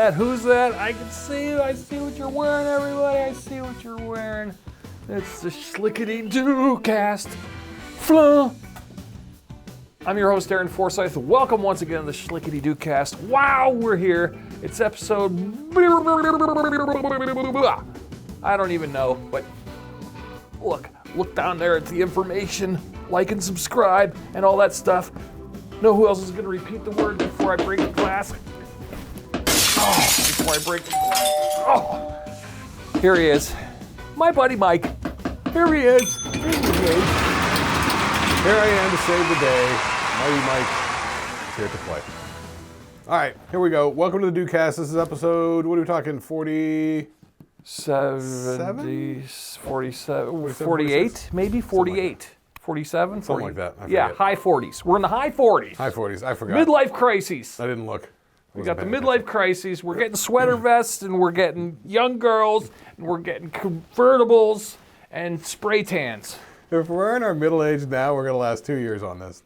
that? Who's that? I can see you. I see what you're wearing, everybody. I see what you're wearing. It's the Shlicketty cast. Flah. I'm your host, Aaron Forsyth. Welcome once again to the Shlicketty cast. Wow, we're here. It's episode... I don't even know, but look down there at the information. Like and subscribe and all that stuff. Know who else is going to repeat the word before I break the glass? Before I break the glass. Oh, here he is. My buddy Mike. Here he is. Here I am to save the day. Mighty Mike is here to play. All right, here we go. Welcome to the Dudecast. This is episode, what are we talking, 40? 70, 47, 48, maybe 48. 47? Something like that. Yeah, high 40s. We're in the high 40s. High 40s, I forgot. Midlife crises. I didn't look. We got the midlife crises. We're getting sweater vests, and we're getting young girls, and we're getting convertibles and spray tans. If we're in our middle age now, we're going to last 2 years on this.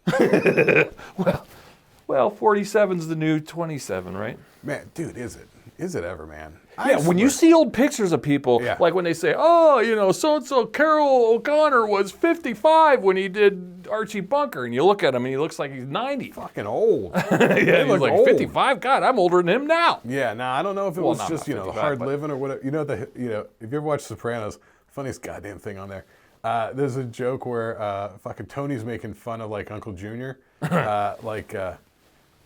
Well, 47's the new 27, right? Man, dude, is it? Is it ever, man? Yeah, when you see old pictures of people, like when they say, oh, you know, so-and-so Carol O'Connor was 55 when he did Archie Bunker, and you look at him and he looks like he's 90. Fucking old. Yeah, he's like old. 55? God, I'm older than him now. Yeah, now I don't know if it was just, you know, hard living or whatever. You know, if you ever watch Sopranos, funniest goddamn thing on there. There's a joke where fucking Tony's making fun of like Uncle Junior.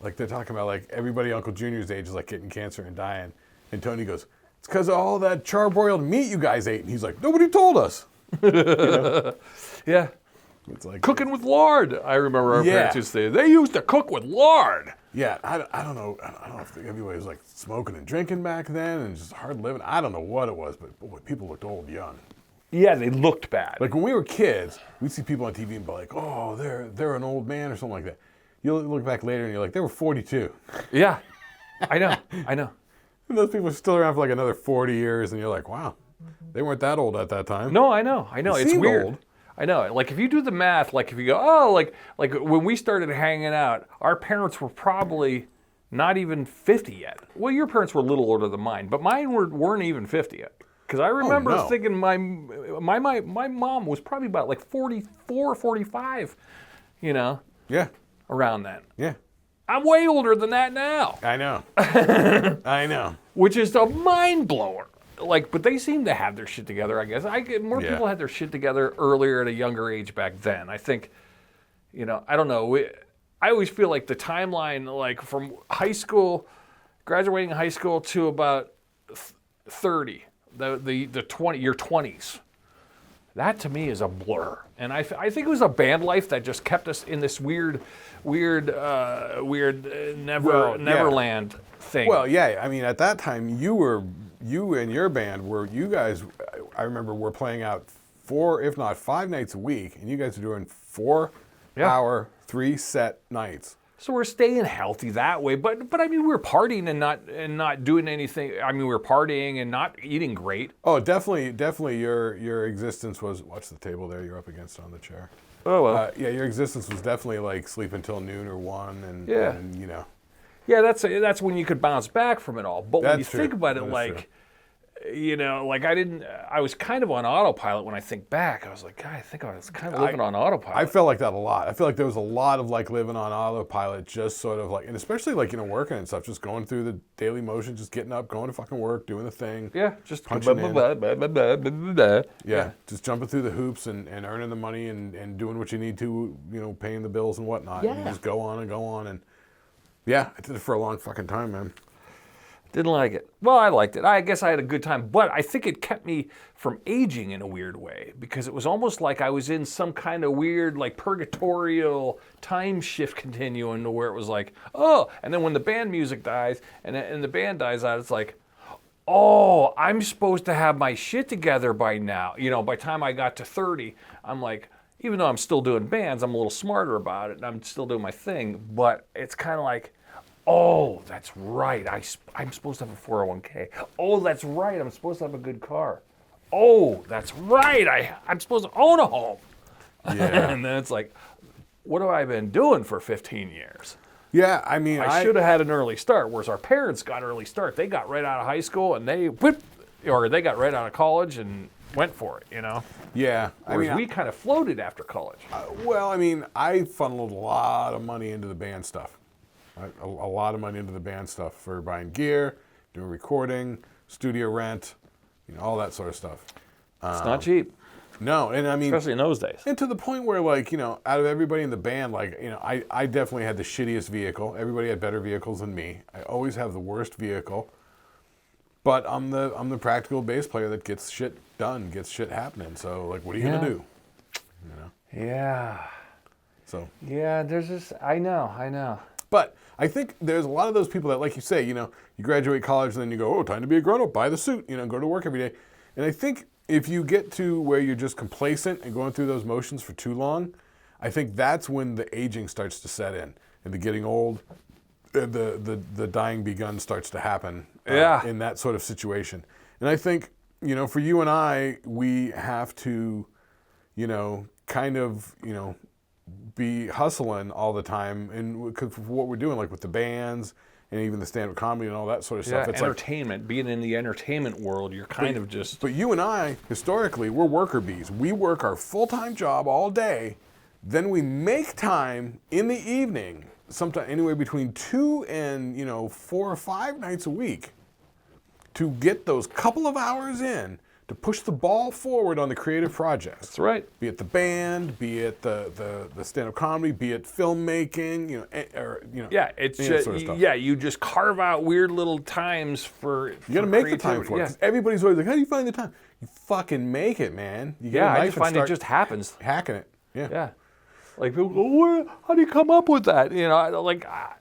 Like they're talking about like everybody Uncle Junior's age is like getting cancer and dying. And Tony goes, it's because of all that charbroiled meat you guys ate. And he's like, nobody told us. You know? Yeah. It's like cooking with lard. I remember our parents used to say, they used to cook with lard. Yeah, I don't know. I don't know if everybody was like smoking and drinking back then and just hard living. I don't know what it was, but boy, people looked old young. Yeah, they looked bad. Like when we were kids, we'd see people on TV and be like, oh, they're an old man or something like that. You look back later and you're like, they were 42. Yeah, I know. And those people are still around for like another 40 years, and you're like, wow, they weren't that old at that time. No, I know. It's weird. Old. I know. Like if you do the math, like if you go, oh, like when we started hanging out, our parents were probably not even 50 yet. Well, your parents were a little older than mine, but mine weren't even 50 yet. Because I remember thinking my mom was probably about like 44, 45, you know? Yeah. Around that. Yeah. I'm way older than that now. I know. I know. Which is a mind blower. Like, but they seem to have their shit together, I guess. More people had their shit together earlier at a younger age back then. I think, you know, I don't know. I always feel like the timeline, like from high school, graduating high school to about 30, the 20, your 20s. That to me is a blur, and I think it was a band life that just kept us in this weird Neverland thing. Well, yeah, I mean, at that time, you and your band you guys, I remember, were playing out 4, if not 5 nights a week, and you guys were doing 4-hour, 3-set nights. So we're staying healthy that way, but I mean, we were partying and not doing anything. I mean, we were partying and not eating great. Oh, definitely. Your existence was. Watch the table there. You're up against on the chair. Oh well. Yeah, your existence was definitely like sleep until noon or 1, and you know. Yeah, that's when you could bounce back from it all. But when you think about it, like, you know, like I was kind of on autopilot when I think back. I was like, God, I think I was kind of living on autopilot. I felt like that a lot. I feel like there was a lot of like living on autopilot, just sort of like, and especially like, you know, working and stuff, just going through the daily motion, just getting up, going to fucking work, doing the thing. Yeah, just punching in. Yeah, just jumping through the hoops and earning the money and doing what you need to, you know, paying the bills and whatnot. Yeah. And you just go on. And yeah, I did it for a long fucking time, man. Didn't like it. Well, I liked it. I guess I had a good time, but I think it kept me from aging in a weird way because it was almost like I was in some kind of weird, like purgatorial time shift continuum to where it was like, oh, and then when the band music dies and the band dies out, it's like, oh, I'm supposed to have my shit together by now. You know, by the time I got to 30, I'm like, even though I'm still doing bands, I'm a little smarter about it and I'm still doing my thing, but it's kind of like, oh, that's right. I'm supposed to have a 401k. Oh, that's right. I'm supposed to have a good car. Oh, that's right. I'm supposed to own a home. Yeah. And then it's like, what have I been doing for 15 years? Yeah, I mean, I should have had an early start, whereas our parents got early start. They got right out of high school and they got right out of college and went for it, you know? Yeah. Whereas we kind of floated after college. Well, I mean, I funneled a lot of money into the band stuff. Right? A lot of money into the band stuff for buying gear, doing recording, studio rent, you know, all that sort of stuff. It's not cheap. No, and I mean, especially in those days. And to the point where, like, you know, out of everybody in the band, like, you know, I definitely had the shittiest vehicle. Everybody had better vehicles than me. I always have the worst vehicle. But I'm the practical bass player that gets shit done, gets shit happening. So, like, what are you gonna do? You know? Yeah. So. Yeah, there's this. I know. But I think there's a lot of those people that, like you say, you know, you graduate college and then you go, oh, time to be a grown-up, buy the suit, you know, go to work every day. And I think if you get to where you're just complacent and going through those motions for too long, I think that's when the aging starts to set in and the getting old, the dying begun starts to happen in that sort of situation. And I think, you know, for you and I, we have to, you know, kind of, you know, be hustling all the time and because of what we're doing, like with the bands and even the stand-up comedy and all that sort of stuff. Yeah, it's entertainment. Being in the entertainment world, you're kind of just... But you and I, historically, we're worker bees. We work our full-time job all day, then we make time in the evening, sometime anywhere between 2 and, you know, 4 or 5 nights a week to get those couple of hours in to push the ball forward on the creative projects. That's right. Be it the band, be it the stand-up comedy, be it filmmaking, you know, or you know. Yeah, it's just, sort of stuff. Yeah, you just carve out weird little times for. You got to make the time for it. Because everybody's always like, "How do you find the time?" You fucking make it, man. You get a knife I just find it just happens. Hacking it. Yeah. Yeah. Like people go, how do you come up with that? You know, like I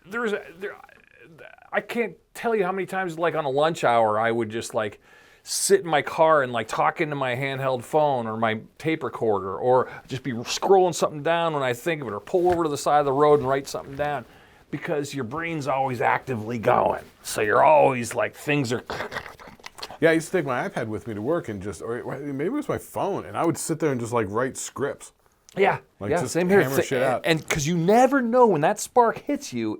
can't tell you how many times, like on a lunch hour, I would just like sit in my car and like talk into my handheld phone or my tape recorder, or just be scrolling something down when I think of it, or pull over to the side of the road and write something down, because your brain's always actively going. So you're always like, things are. Yeah, I used to take my iPad with me to work and just, or maybe it was my phone, and I would sit there and just like write scripts. Yeah, like yeah, just same here. Hammer shit out. And because you never know when that spark hits you,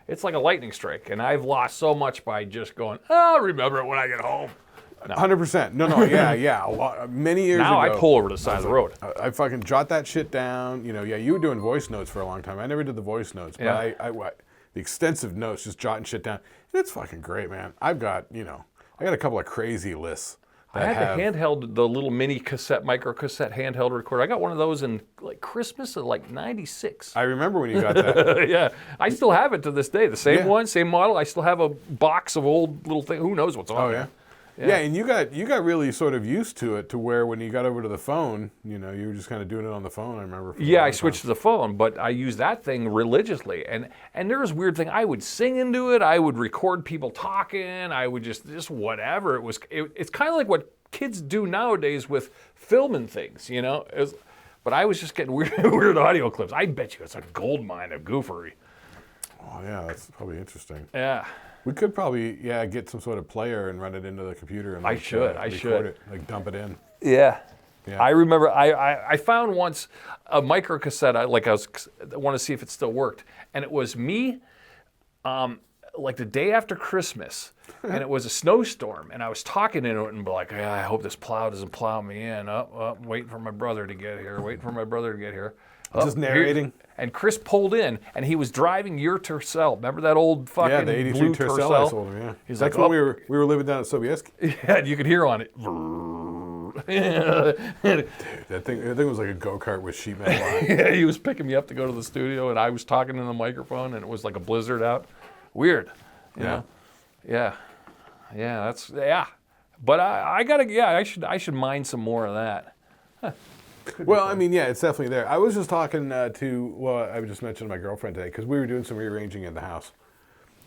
it's like a lightning strike. And I've lost so much by just going, I'll remember it when I get home. No. 100%. No, yeah. Many years ago. Now I pull over to the side of the road. I fucking jot that shit down. You know, yeah, you were doing voice notes for a long time. I never did the voice notes, but the extensive notes, just jotting shit down. And it's fucking great, man. I got a couple of crazy lists. I had the handheld, the little mini cassette, micro cassette handheld recorder. I got one of those in like Christmas of like '96. I remember when you got that. Yeah, I still have it to this day. The same one, same model. I still have a box of old little things. Who knows what's on there? Yeah, and you got really sort of used to it to where when you got over to the phone, you know, you were just kind of doing it on the phone, I remember. Yeah, I switched to the phone, but I used that thing religiously. And there was a weird thing. I would sing into it. I would record people talking. I would just whatever. It's kind of like what kids do nowadays with filming things, you know? But I was just getting weird audio clips. I bet you it's a gold mine of goofery. Oh, yeah, that's probably interesting. Yeah. We could probably, get some sort of player and run it into the computer and I should record it, like dump it in. Yeah. I remember I found once a micro cassette. I want to see if it still worked, and it was me, like the day after Christmas, and it was a snowstorm, and I was talking into it and be like, I hope this plow doesn't plow me in. Waiting for my brother to get here. Just narrating. And Chris pulled in, and he was driving your Tercel. Remember that old fucking the 83 blue Tercel I sold him, He's That's like, when we were living down at Sobieski. Yeah, and you could hear on it. Dude, that thing was like a go-kart with sheet metal on it. Yeah, he was picking me up to go to the studio, and I was talking in the microphone, and it was like a blizzard out. Weird. You know? Yeah. But I should mine some more of that. Huh. Well, I mean, it's definitely there. I was just talking I just mentioned to my girlfriend today, because we were doing some rearranging in the house,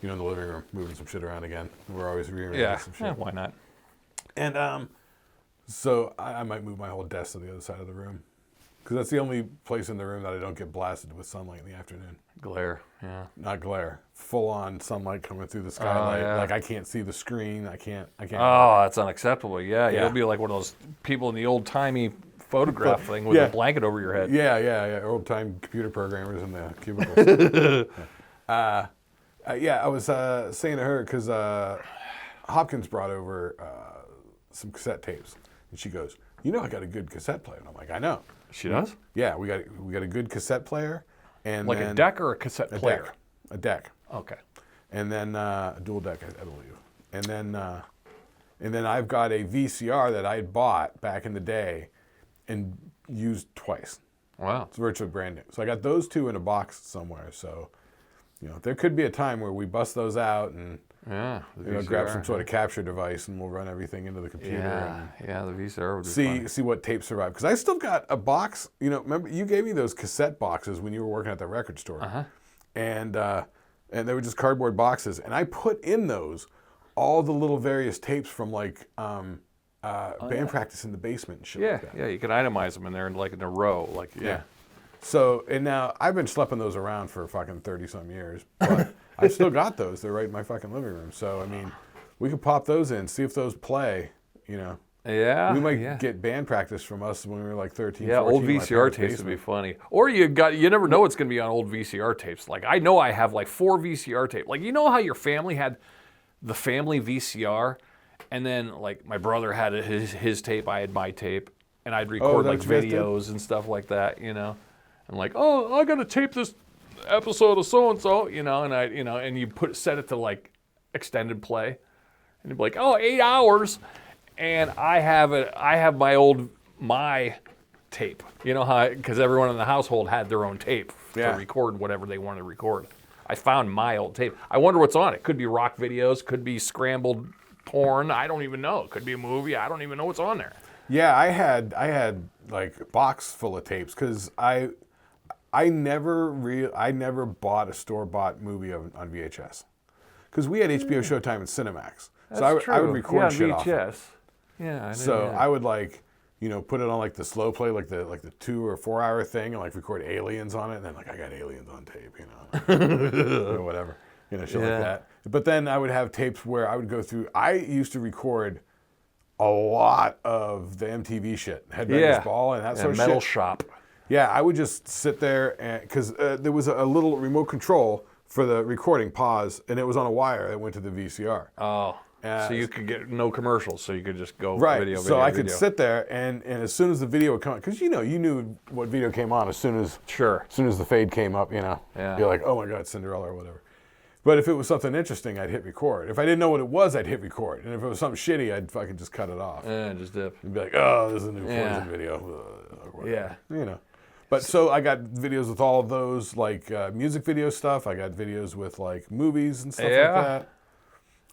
in the living room, moving some shit around again. We're always rearranging some shit. Yeah, why not? And so I might move my whole desk to the other side of the room, because that's the only place in the room that I don't get blasted with sunlight in the afternoon. Glare, yeah. Not glare. Full-on sunlight coming through the skylight. Like, I can't see the screen. I can't. Oh, that's unacceptable. Yeah, you'll be like one of those people in the old-timey photograph thing with a blanket over your head. Yeah. Old-time computer programmers in the cubicles. Yeah, I was saying to her because Hopkins brought over some cassette tapes, and she goes, "You know, I got a good cassette player." And I'm like, "I know." She does? Yeah, we got a good cassette player, and like then a deck or a cassette player? A deck. Okay. And then a dual deck, I believe. And then I've got a VCR that I had bought back in the day and used twice. Wow. It's virtually brand new. So I got those two in a box somewhere. So, there could be a time where we bust those out and grab some sort of capture device and we'll run everything into the computer. Yeah, the VCR would be see what tapes survive. Because I still got a box. Remember you gave me those cassette boxes when you were working at the record store. Uh-huh. And they were just cardboard boxes. And I put in those all the little various tapes from like band practice in the basement and shit like that. Yeah, you can itemize them in there in a row. Yeah. So, and now I've been schlepping those around for fucking 30-some years, but I still got those. They're right in my fucking living room. So, I mean, we could pop those in, see if those play, Yeah. We might get band practice from us when we were like 13, 14. Yeah, old VCR tapes would be funny. Or you never know what's going to be on old VCR tapes. Like, I know I have like 4 VCR tapes. Like, you know how your family had the family VCR? And then, like, my brother had his tape, I had my tape. And I'd record, like, videos and stuff like that, And like, oh, I got to tape this episode of so-and-so, and you set it to, like, extended play. And you'd be like, oh, 8 hours. And I have my tape. You know how, because everyone in the household had their own tape to record whatever they wanted to record. I found my old tape. I wonder what's on it. Could be rock videos, could be scrambled porn. I don't even know. It could be a movie. I don't even know what's on there. Yeah, I had like a box full of tapes because I never bought a store-bought movie on VHS because we had HBO Showtime and Cinemax. So I would record shit off it. Yeah, I would put it on like the slow play, like the 2 or 4 hour thing, and like record aliens on it, and then like I got aliens on tape, or whatever, shit like that. But then I would have tapes where I would go through. I used to record a lot of the MTV shit, Headbangers Ball, and that sort of Metal shit. Shop. Yeah, I would just sit there and because there was a little remote control for the recording pause, and it was on a wire that went to the VCR. Oh. So you could get no commercials, so you could just go video. So I could sit there, and as soon as the video would come on, because you knew what video came on as soon as the fade came up, You're like, oh my God, Cinderella or whatever. But if it was something interesting, I'd hit record. If I didn't know what it was, I'd hit record. And if it was something shitty, I'd fucking just cut it off. Yeah, just dip. And be like, oh, this is a new Poison video. But so I got videos with all of those, like music video stuff. I got videos with like movies and stuff like that.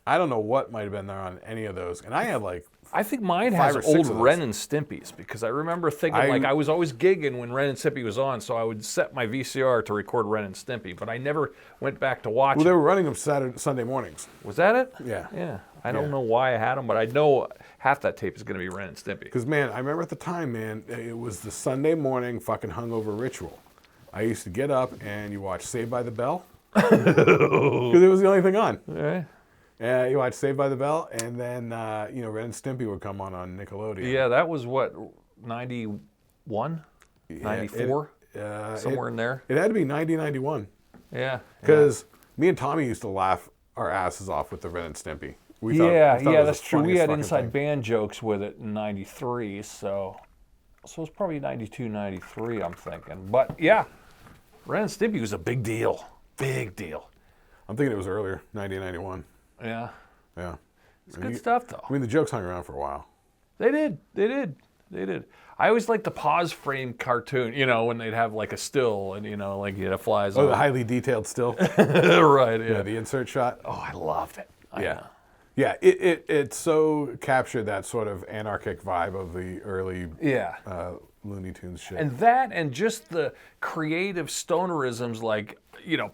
I don't know what might have been there on any of those. And I had like I think mine has old Ren and Stimpy's because I remember thinking I was always gigging when Ren and Stimpy was on, so I would set my VCR to record Ren and Stimpy, but I never went back to watch Well, they were running them Sunday mornings. Was that it? Yeah. Yeah. I don't know why I had them, but I know half that tape is going to be Ren and Stimpy. Because, man, I remember at the time, man, it was the Sunday morning fucking hungover ritual. I used to get up and you watch Saved by the Bell because it was the only thing on. Okay. You watch Saved by the Bell, and then Ren and Stimpy would come on Nickelodeon. Yeah, that was what 91, 94, somewhere in there. It had to be 90, 91. Yeah. Because me and Tommy used to laugh our asses off with the Ren and Stimpy. We thought that's true. We had inside band jokes with it in 93, so it's probably 92, 93, I'm thinking. But yeah, Ren and Stimpy was a big deal. Big deal. I'm thinking it was earlier, 90, 91. Yeah. Yeah. It's good stuff, though. I mean, the jokes hung around for a while. They did. I always liked the pause frame cartoon, when they'd have like a still and, like it flies on. The highly detailed still. Right, yeah. The insert shot. Oh, I loved it. Yeah, it so captured that sort of anarchic vibe of the early Looney Tunes shit. And just the creative stonerisms like,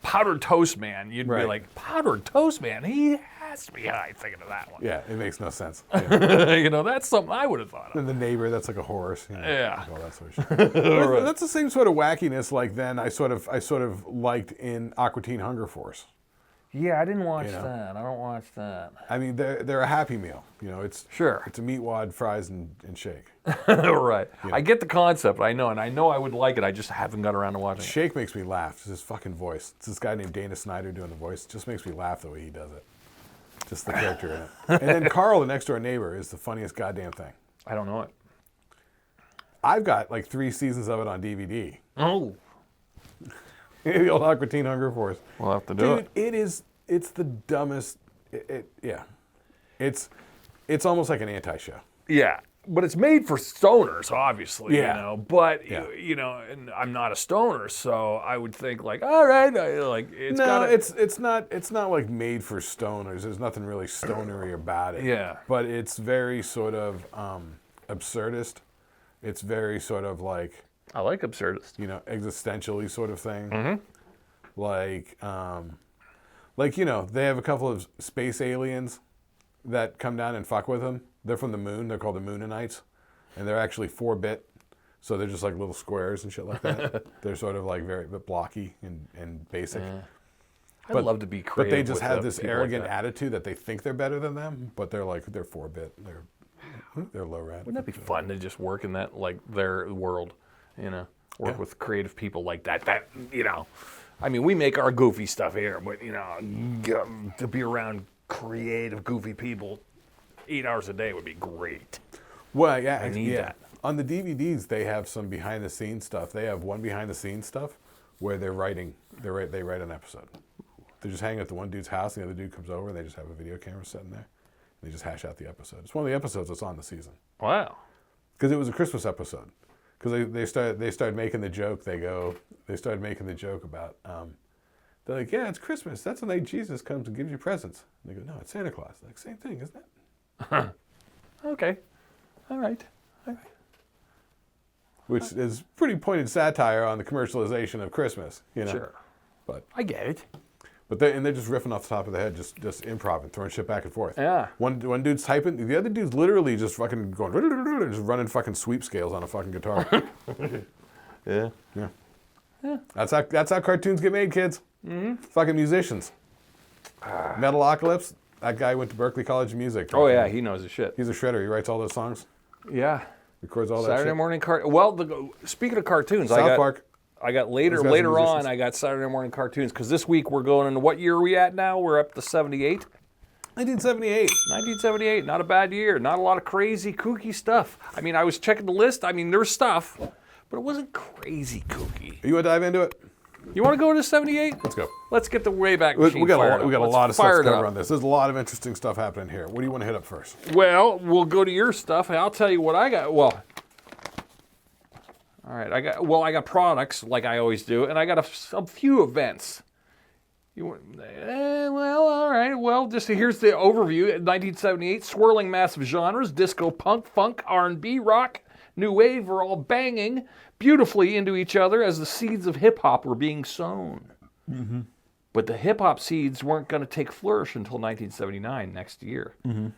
Powdered Toast Man. You'd be like, Powdered Toast Man? He has to be high thinking of that one. Yeah, it makes no sense. Yeah. That's something I would have thought of. And the neighbor, that's like a horse. Yeah. All that sort of shit. Right. That's the same sort of wackiness like then I sort of liked in Aqua Teen Hunger Force. Yeah, I didn't watch that. I don't watch that. I mean, they're a Happy Meal. You know, it's a meat wad, fries, and shake. Right. You know? I get the concept. I know, and I know I would like it. I just haven't got around to watching it. Shake makes me laugh. It's his fucking voice. It's this guy named Dana Snyder doing the voice. It just makes me laugh the way he does it. Just the character in it. And then Carl, the next door neighbor, is the funniest goddamn thing. I don't know it. I've got like 3 seasons of it on DVD. Oh. The old Aqua Teen Hunger Force. We'll have to do it. Dude, it's the dumbest. It's almost like an anti-show. Yeah, but it's made for stoners, obviously. Yeah. You know, but you know, and I'm not a stoner, so I would think like, all right, like it's it's not like made for stoners. There's nothing really stonery about it. Yeah, but it's very sort of absurdist. It's very sort of like, I like absurdist. You know, existentially sort of thing. Mm-hmm. Like, you know, they have a couple of space aliens that come down and fuck with them. They're from the moon. They're called the Moonanites. And they're actually 4-bit. So they're just like little squares and shit like that. They're sort of like very blocky and basic. Yeah. I'd love to be creative. But they just have this arrogant attitude that they think they're better than them, but they're 4-bit. They're low rad. Wouldn't that be fun to just work in that, like, their world, you know? Work with creative people like that. That, you know, I mean, we make our goofy stuff here, but, you know, to be around creative, goofy people 8 hours a day would be great. Well, yeah. I need that. On the DVDs, they have some behind-the-scenes stuff. They have one behind-the-scenes stuff where they write an episode. They just hang at the one dude's house, and the other dude comes over, and they just have a video camera sitting there. They just hash out the episode. It's one of the episodes that's on the season. Wow. Because it was a Christmas episode. Because they started making the joke. They started making the joke about. They're like, yeah, it's Christmas. That's the night Jesus comes and gives you presents. And they go, no, it's Santa Claus. Like, same thing, isn't it? Okay. All right. Which is pretty pointed satire on the commercialization of Christmas, you know. Sure. But I get it. But they're just riffing off the top of the head, just improv and throwing shit back and forth. Yeah. One dude's typing, the other dude's literally just fucking going, just running fucking sweep scales on a fucking guitar. Yeah. That's how cartoons get made, kids. Mm-hmm. Fucking musicians. Metalocalypse, that guy went to Berklee College of Music. Oh yeah, he knows his shit. He's a shredder. He writes all those songs. Yeah. Records all that shit. Saturday morning Well, speaking of cartoons, South Park. I got later on, I got Saturday morning cartoons, because this week we're going into, what year are we at now? We're up to 78. 1978. 1978, not a bad year. Not a lot of crazy, kooky stuff. I mean, I was checking the list. I mean, there's stuff, but it wasn't crazy kooky. You want to dive into it? You want to go to 78? Let's go. Let's get the Wayback Machine We got fired a up. lot of stuff to cover on this. There's a lot of interesting stuff happening here. What do you want to hit up first? Well, we'll go to your stuff, and I'll tell you what I got. Well, all right, I got products like I always do, and I got a few events. Well, all right. Well, here's the overview. 1978, swirling massive genres: disco, punk, funk, R&B, rock, new wave are all banging beautifully into each other as the seeds of hip hop were being sown. Mm-hmm. But the hip hop seeds weren't going to take flourish until 1979, next year. Mm-hmm.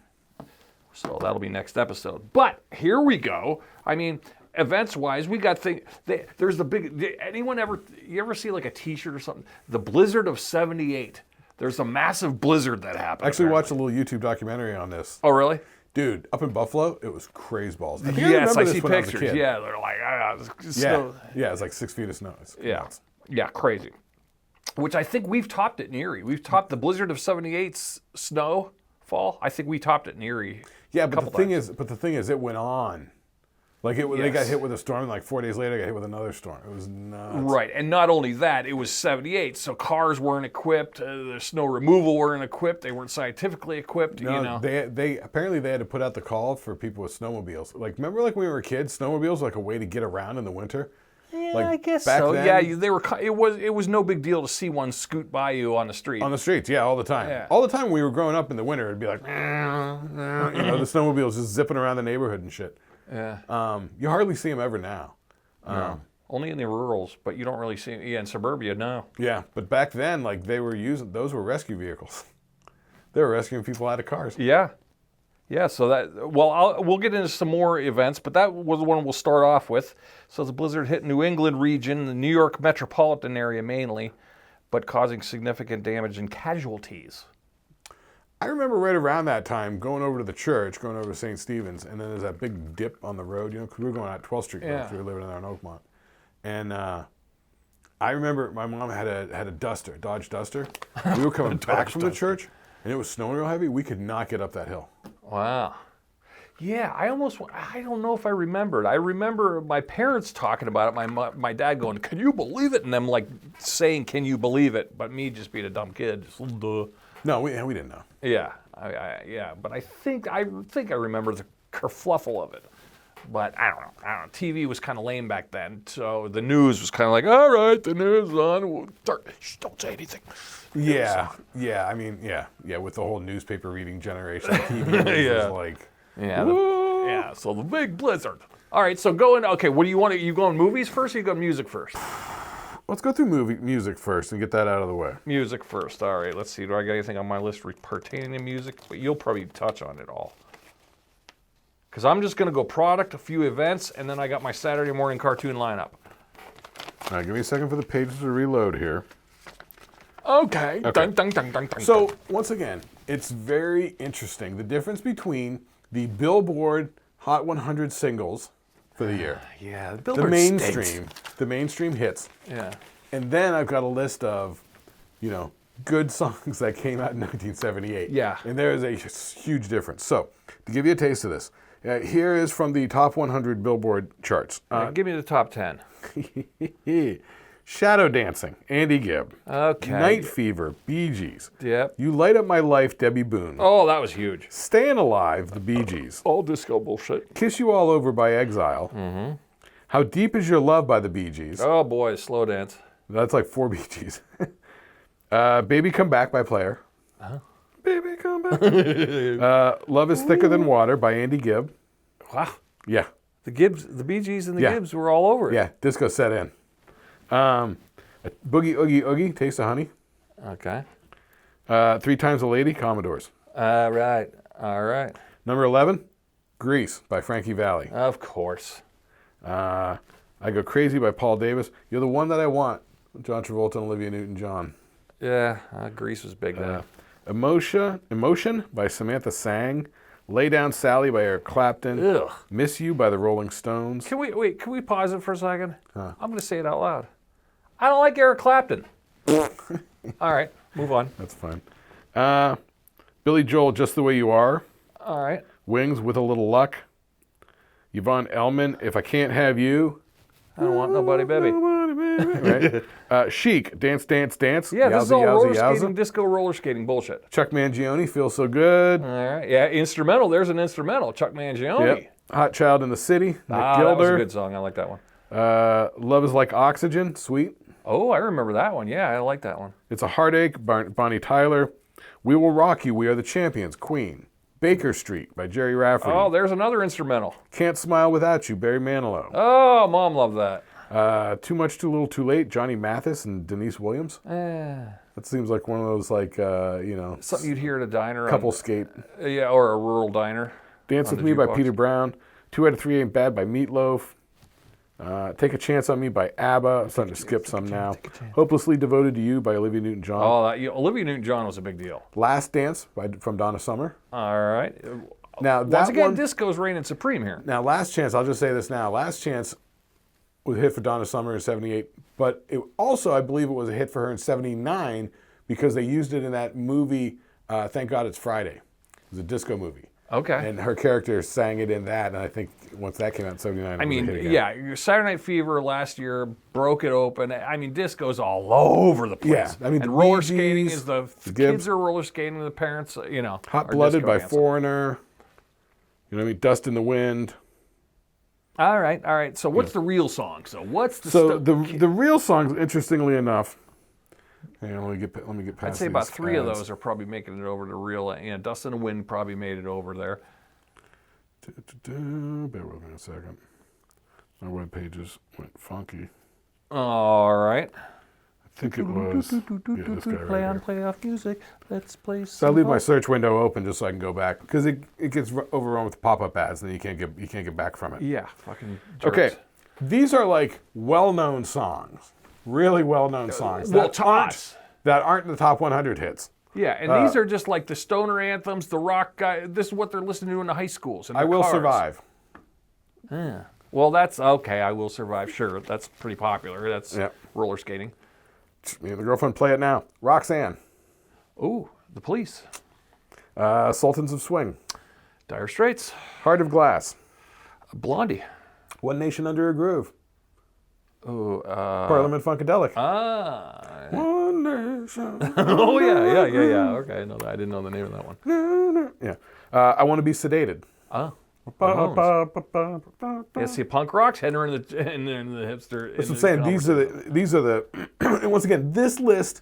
So that'll be next episode. But here we go. I mean, events-wise, we got things. There's the big. You ever see like a T-shirt or something? The Blizzard of '78. There's a massive blizzard that happened. I actually watched a little YouTube documentary on this. Oh, really? Dude, up in Buffalo, it was crazy balls. Yes, I see pictures. Yeah, they're like, yeah, it's like 6 feet of snow. Yeah, crazy. Which I think we've topped it in Erie. We've topped the Blizzard of '78's snowfall. I think we topped it in Erie. Yeah, but the thing is, it went on. Like they got hit with a storm, and like 4 days later, they got hit with another storm. It was nuts. Right, and not only that, it was '78, so cars weren't equipped. The snow removal weren't equipped. They weren't scientifically equipped. No, you know, they apparently they had to put out the call for people with snowmobiles. Like, remember, like when we were kids, snowmobiles were like a way to get around in the winter. Yeah, like, I guess back so. then, Yeah, they were. It was no big deal to see one scoot by you on the street. On the streets, yeah, all the time. Yeah. All the time we were growing up in the winter, it'd be like, the snowmobiles just zipping around the neighborhood and shit. Yeah. You hardly see them ever now. No. Only in the rurals, but you don't really see them. Yeah, in suburbia, no. Yeah, but back then, like those were rescue vehicles. They were rescuing people out of cars. Yeah. Yeah, so we'll get into some more events, but that was the one we'll start off with. So the blizzard hit New England region, the New York metropolitan area mainly, but causing significant damage and casualties. I remember right around that time going over to the church, going over to St. Stephen's, and then there's that big dip on the road, you know, because we were going out 12th Street, because we were living there in Oakmont. And I remember my mom had a Duster, Dodge Duster. We were coming back from the church, and it was snowing real heavy. We could not get up that hill. Wow. Yeah, I don't know if I remembered. I remember my parents talking about it, my dad going, "Can you believe it?" And them like saying, "Can you believe it?" But me just being a dumb kid, just duh. No, we didn't know. Yeah, yeah, but I think I remember the kerfluffle of it. But I don't know. TV was kind of lame back then, so the news was kind of like, all right, the news is on. Shh, don't say anything. Yeah. I mean, yeah. With the whole newspaper reading generation, TV was like, yeah. So the big blizzard. All right, so going. Okay, what do you want? You going movies first, or you going music first? Let's go through music first and get that out of the way. Music first. All right. Let's see. Do I got anything on my list pertaining to music? But you'll probably touch on it all. Because I'm just going to go product, a few events, and then I got my Saturday morning cartoon lineup. All right, give me a second for the pages to reload here. Okay. Dun, dun, dun, dun, dun, so, once again, it's very interesting. The difference between the Billboard Hot 100 singles for the year. Yeah, the mainstream hits. Yeah. And then I've got a list of, you know, good songs that came out in 1978. Yeah. And there is a huge difference. So, to give you a taste of this, here is from the top 100 Billboard charts. Give me the top 10. Shadow Dancing, Andy Gibb. Okay. Night Fever, Bee Gees. Yep. You Light Up My Life, Debbie Boone. Oh, that was huge. Stayin' Alive, the Bee Gees. All disco bullshit. Kiss You All Over by Exile. Mm-hmm. How Deep Is Your Love by the Bee Gees. Oh, boy, slow dance. That's like 4 Bee Gees. Baby Come Back by Player. Uh-huh. Baby Come Back. Love Is Thicker Than Water by Andy Gibb. Wow. Yeah. The Bee Gees and the Gibbs were all over it. Yeah, disco set in. Boogie Oogie Oogie, Taste of Honey. Okay. 3 Times a Lady, Commodores. All right. Number 11, Grease by Frankie Valli. Of course. I Go Crazy by Paul Davis. You're the One That I Want, John Travolta and Olivia Newton-John. Yeah, Grease was big then. Emotion by Samantha Sang. Lay Down Sally by Eric Clapton. Ugh. Miss You by the Rolling Stones. Can we pause it for a second? I'm going to say it out loud. I don't like Eric Clapton. All right, move on. That's fine. Billy Joel, Just the Way You Are. All right. Wings, With a Little Luck. Yvonne Elliman, If I Can't Have You. I don't want nobody, baby. Right? Chic, Dance, Dance, Dance. Yeah, this is all roller yowza. skating, disco roller skating bullshit. Chuck Mangione, Feel So Good. All right. Yeah, instrumental. There's an instrumental. Chuck Mangione. Yep. Hot Child in the City, Nick Gilder. That was a good song. I like that one. Love Is Like Oxygen, Sweet. Oh, I remember that one. Yeah, I like that one. It's a Heartache, Bonnie Tyler. We Will Rock You, We Are the Champions, Queen. Baker Street by Jerry Rafferty. Oh, there's another instrumental. Can't Smile Without You, Barry Manilow. Oh, Mom loved that. Too Much Too Little Too Late, Johnny Mathis and Denise Williams. That seems like one of those, like, something you'd hear at a diner. Couplescape. Yeah, or a rural diner. Dance With Me by Peter Brown. 2 Out of 3 Ain't Bad by Meatloaf. Take a Chance on Me by ABBA. I'm starting to skip some now. Hopelessly Devoted to You by Olivia Newton-John. Oh, Olivia Newton-John was a big deal. Last Dance from Donna Summer. All right. Now, once again, disco's reigning supreme here. Now, Last Chance, I'll just say this now. Last Chance was a hit for Donna Summer in 78, but it also, I believe it was a hit for her in 79 because they used it in that movie, Thank God It's Friday. It was a disco movie. Okay. And her character sang it in that, and I think once that came out in 79, I mean, yeah, Saturday Night Fever last year broke it open. I mean, disco's all over the place. Yeah, I mean, and roller skating is the kids are roller skating, the parents, Hot Blooded by Foreigner. You know what I mean? Dust in the Wind. All right. So what's the real song? So what's the the real songs? Interestingly enough, hang on, let me get past. I'd say about 3 of those are probably making it over to real. Dust in the Wind probably made it over there. Bear with me a second. My web pages went funky. All right. I think it was. This guy right play on, here. play off music. Let's play. So I leave my search window open just so I can go back because it gets overrun with pop-up ads and then you can't get back from it. Yeah, fucking jerks. Okay, these are like well-known songs, really well-known songs. Well, to us. that aren't the top 100 hits. Yeah, and these are just like the stoner anthems, the rock guy. This is what they're listening to in the high schools. I Will Survive. Yeah. Well, that's okay. I Will Survive. Sure, that's pretty popular. That's roller skating. Me and the girlfriend play it now. Roxanne. Ooh, The Police. Sultans of Swing. Dire Straits. Heart of Glass. Blondie. One Nation Under a Groove. Ooh, Parliament Funkadelic. One Nation. Oh yeah. Okay, no, I didn't know the name of that one. Yeah. I Want to Be Sedated. Oh. Yeah, see, punk rock's heading in the hipster. That's what I'm saying. These are the and once again, this list,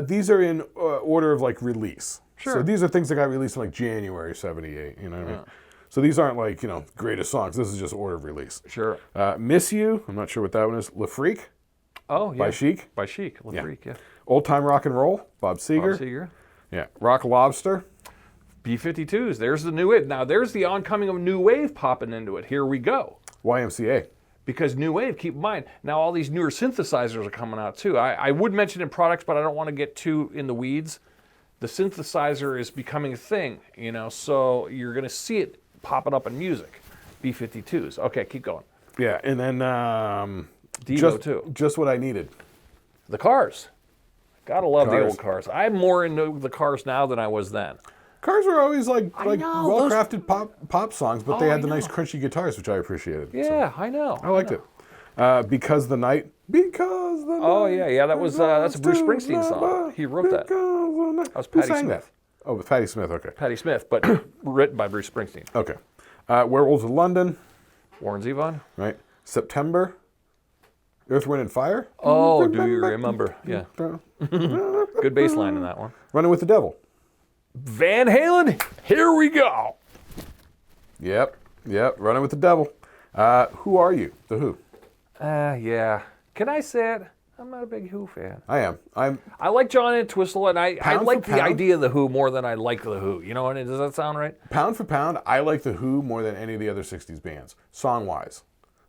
these are in order of like release. Sure. So these are things that got released in like January '78. You know what I mean? So these aren't like greatest songs. This is just order of release. Sure. Miss You. I'm not sure what that one is. Le Freak. Oh yeah. By Chic. By Chic. Le Freak. Yeah. Old Time Rock and Roll. Bob Seger. Bob Seger. Yeah. Rock Lobster. B-52s. There's the new wave. Now, there's the oncoming of new wave popping into it. Here we go. YMCA. Because new wave, keep in mind, now all these newer synthesizers are coming out too. I would mention in products, but I don't want to get too in the weeds. The synthesizer is becoming a thing, so you're going to see it popping up in music. B-52s. Okay, keep going. Yeah, and then Devo too. Just What I Needed. The Cars. Gotta love the old Cars. I'm more into the Cars now than I was then. Cars were always like well-crafted pop songs, but they had the nice crunchy guitars, which I appreciated. Yeah, I know. I liked it. Because the Night. Oh yeah. That's a Bruce Springsteen song. He wrote that. That was Patti Smith. That? Oh, Patti Smith. Okay. Patti Smith, but written by Bruce Springsteen. Okay. Werewolves of London. Warren Zevon. Right. September. Earth, Wind, and Fire. Oh, do you remember? Yeah. Good bass line in that one. Running with the Devil. Van Halen, here we go. Yep, Running with the Devil. Who Are You? The Who. Yeah. Can I say it? I'm not a big Who fan. I am. I like John Entwistle, and I like the idea of the Who more than I like the Who. You know what? Does that sound right? Pound for pound, I like the Who more than any of the other '60s bands, song-wise.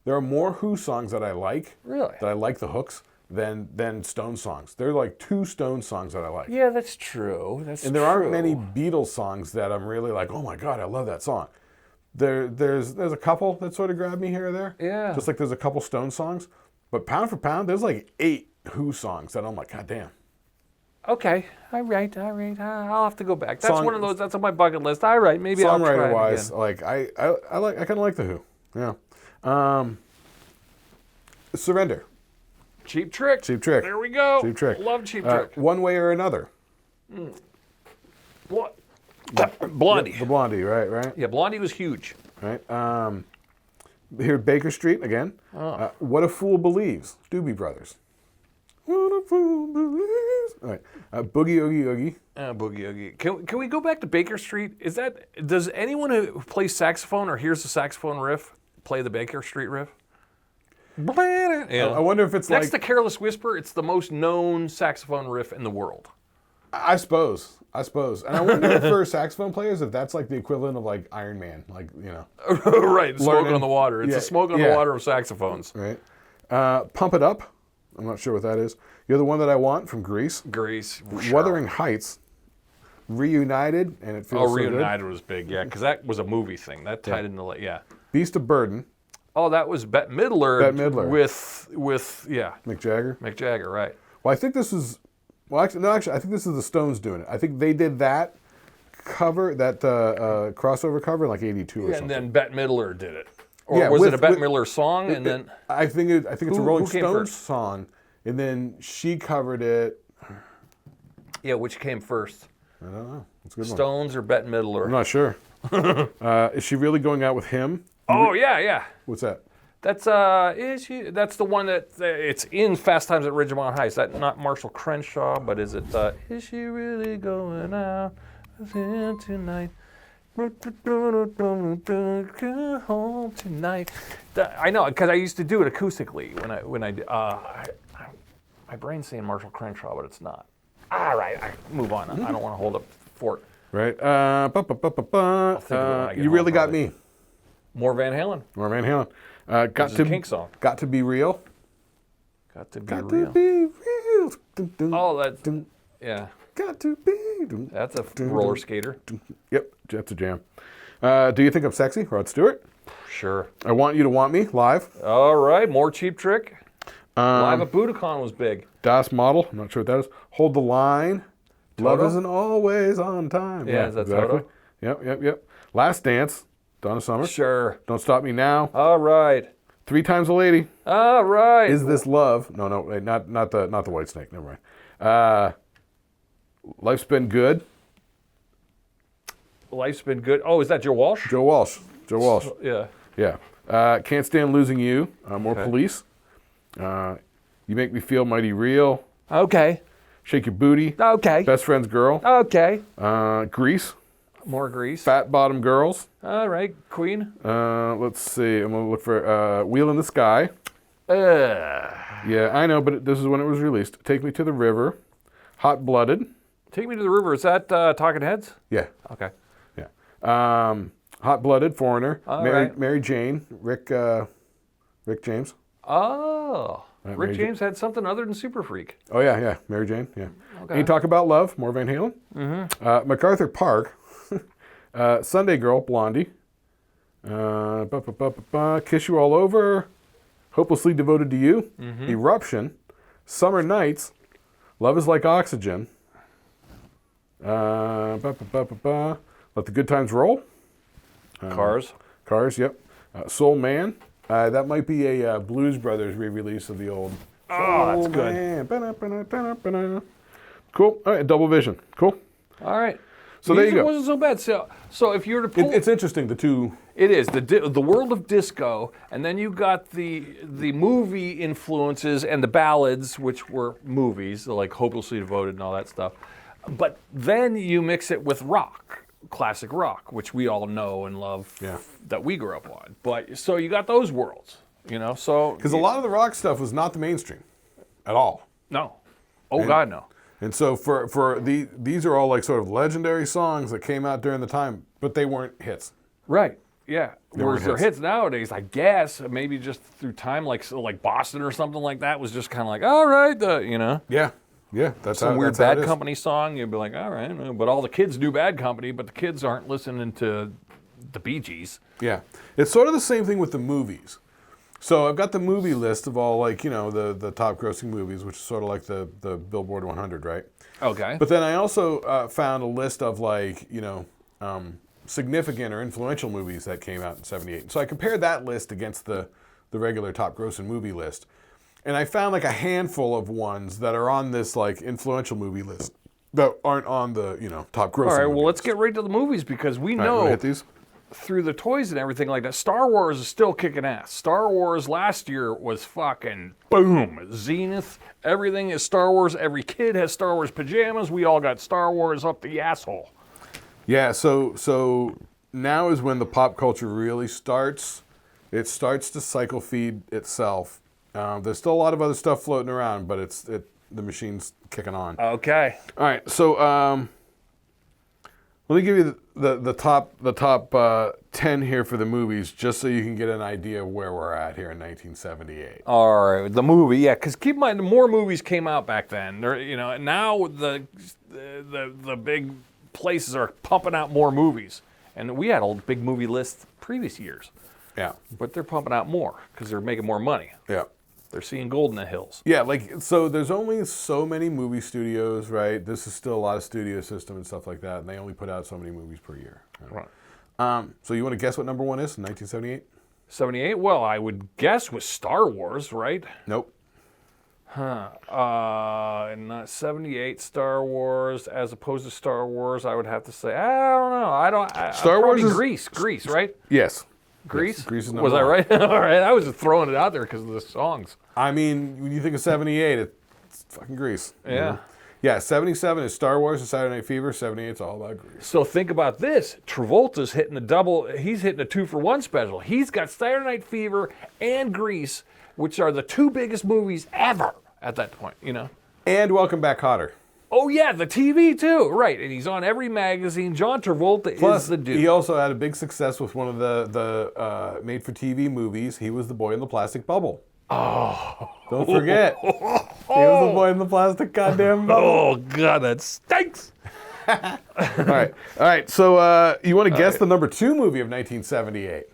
There are more Who songs that I like. Really? That I like the hooks than Stone songs. There are like 2 Stone songs that I like. Yeah, that's true. And there aren't many Beatles songs that I'm really like, oh my God, I love that song. There's a couple that sort of grab me here or there. Yeah. Just like there's a couple Stone songs. But pound for pound, there's like 8 Who songs that I'm like, God damn. Okay. All right. I'll have to go back. That's one of those. That's on my bucket list. All right. Maybe I'll try it again. Songwriter-wise, like I kind of like the Who. Yeah. Surrender. Cheap Trick. There we go. Cheap Trick. Love Cheap Trick. One Way or Another. What? Blondie. The Blondie, right? Yeah, Blondie was huge. Right. Here, Baker Street again. What a Fool Believes. Doobie Brothers. What a Fool Believes. All right. Boogie Oogie Oogie. Boogie Oogie. Can we go back to Baker Street? Does anyone who plays saxophone or hears the saxophone riff play the Baker Street riff? Yeah. I wonder if it's next to Careless Whisper, it's the most known saxophone riff in the world. I suppose. And I wonder if for saxophone players, if that's like the equivalent of like Iron Man, like, Right, smoke on the water. It's a smoke on the water of saxophones. Right. Pump It Up. I'm not sure what that is. You're the One That I Want from Grease. Sure. Wuthering Heights. Reunited, and it feels so good. Reunited was big, yeah, because that was a movie thing. That tied into, Beast of Burden. Oh, that was Bette Midler. with Mick Jagger. Mick Jagger, right. Well, I think this is, I think this is the Stones doing it. I think they did that cover, that crossover cover in like 82 or something. And then Bette Midler did it. Or was it a Bette Midler song? And then I think it's a Rolling Stones song, and then she covered it. Yeah, which came first? I don't know. It's a good Stones one. or Bette Midler? I'm not sure. Is she really going out with him? Oh yeah. What's that? That's That's the one that it's in Fast Times at Ridgemont High. Is that not Marshall Crenshaw? But is it? Is she really going out with him tonight? Home tonight. I know, because I used to do it acoustically when I my brain's saying Marshall Crenshaw, but it's not. All right, I move on. I don't want to hold up the fort. Right. You Really Got Me. More Van Halen. Got to Kink song. Got to Be Real. Got to be real. Oh, that's Yeah. Got to be. That's a roller skater. Yep, that's a jam. Do you think I'm sexy? Rod Stewart. Sure. I Want You to Want Me, live. All right, more Cheap Trick. Live at Budokan was big. Das Model, I'm not sure what that is. Hold the Line. Toto? Love Isn't Always on Time. Yeah, is that Toto? Yep. Last Dance, Donna Summer. Sure. Don't Stop Me Now. All right. 3 Times a Lady. All right. Is This Love? No, not the White Snake. Never mind. Life's Been Good. Life's Been Good. Oh, is that Joe Walsh? Joe Walsh. Yeah. Yeah. Can't Stand Losing You. More Police. You Make Me Feel Mighty Real. Okay. Shake Your Booty. Okay. Best Friend's Girl. Okay. Grease. More Grease. Fat Bottom Girls. All right. Queen. Let's see. I'm going to look for Wheel in the Sky. Uh, Yeah, I know, but this is when it was released. Take Me to the River. Hot Blooded. Take Me to the River. Is that Talking Heads? Yeah. Okay. Yeah. Hot Blooded, Foreigner. All right. Mary Jane. Rick James. Oh. Mary Rick James had something other than Super Freak. Oh, yeah. Mary Jane, yeah. Okay. And you Talk About Love, more Van Halen. Mm-hmm. MacArthur Park. Sunday Girl, Blondie. Kiss You All Over. Hopelessly Devoted to You. Mm-hmm. Eruption. Summer Nights. Love Is Like Oxygen. Let the Good Times Roll. Cars. Cars, yep. Soul Man. That might be a Blues Brothers re-release of the old. Oh, that's good. Man. Cool. All right, Double Vision. Cool. All right. So there you go. It wasn't so bad. So if you were to pull, It's interesting, the two. it is the world of disco, and then you got the movie influences and the ballads, which were movies like Hopelessly Devoted and all that stuff. But then you mix it with rock, classic rock, which we all know and love, that we grew up on. But so you got those worlds, So Because a lot of the rock stuff was not the mainstream at all. No, God, no. And so these are all like sort of legendary songs that came out during the time, but they weren't hits. Right. Yeah. weren't Whereas they're hits. hits nowadays, I guess, maybe just through time, like Boston or something like that was just kind of like, all right, Yeah, that's some how, weird that's how it Bad is. Company song. You'd be like, all right, but all the kids knew Bad Company, but the kids aren't listening to the Bee Gees. Yeah, it's sort of the same thing with the movies. So I've got the movie list of all the top grossing movies, which is sort of like the Billboard 100, right? Okay. But then I also found a list of significant or influential movies that came out in '78. So I compared that list against the regular top grossing movie list. And I found like a handful of ones that are on this like influential movie list that aren't on the, top grossing. All right, movie well, let's list. get right to the movies because we All right, know wanna hit these? through the toys and everything like that, Star Wars is still kicking ass. Star Wars last year was fucking boom. Zenith, everything is Star Wars. Every kid has Star Wars pajamas. We all got Star Wars up the asshole. Yeah, so now is when the pop culture really starts. It starts to cycle feed itself. There's still a lot of other stuff floating around, but the machine's kicking on. Okay. All right, so let me give you the top 10 here for the movies, just so you can get an idea of where we're at here in 1978. All right, the movie, yeah, because keep in mind, more movies came out back then. And now the big places are pumping out more movies, and we had a big movie list previous years. Yeah. But they're pumping out more because they're making more money. Yeah. They're seeing gold in the hills. Yeah, so there's only so many movie studios, right? This is still a lot of studio system and stuff like that, and they only put out so many movies per year. Right. So you want to guess what number one is in 1978? 78? Well, I would guess was Star Wars, right? Nope. In 78 Star Wars as opposed to Star Wars, I would have to say, I don't know. Star Wars is Grease, right? Yes. Grease? Yes, Grease is number was I one. right? All right, I was just throwing it out there because of the songs. I mean, when you think of 78, it's fucking Grease. Yeah. Yeah, 77 is Star Wars and Saturday Night Fever. 78 is all about Grease. So think about this. Travolta's hitting a double. He's hitting a 2-for-1 special. He's got Saturday Night Fever and Grease, which are the two biggest movies ever at that point, And Welcome Back, Kotter. Oh, yeah, the TV, too. Right, and he's on every magazine. John Travolta is the dude. He also had a big success with one of the made-for-TV movies. He was the boy in the plastic bubble. Oh. Don't forget. He was the boy in the plastic goddamn bubble. Oh, God, that stinks. All right. So you want to guess the number 2 movie of 1978?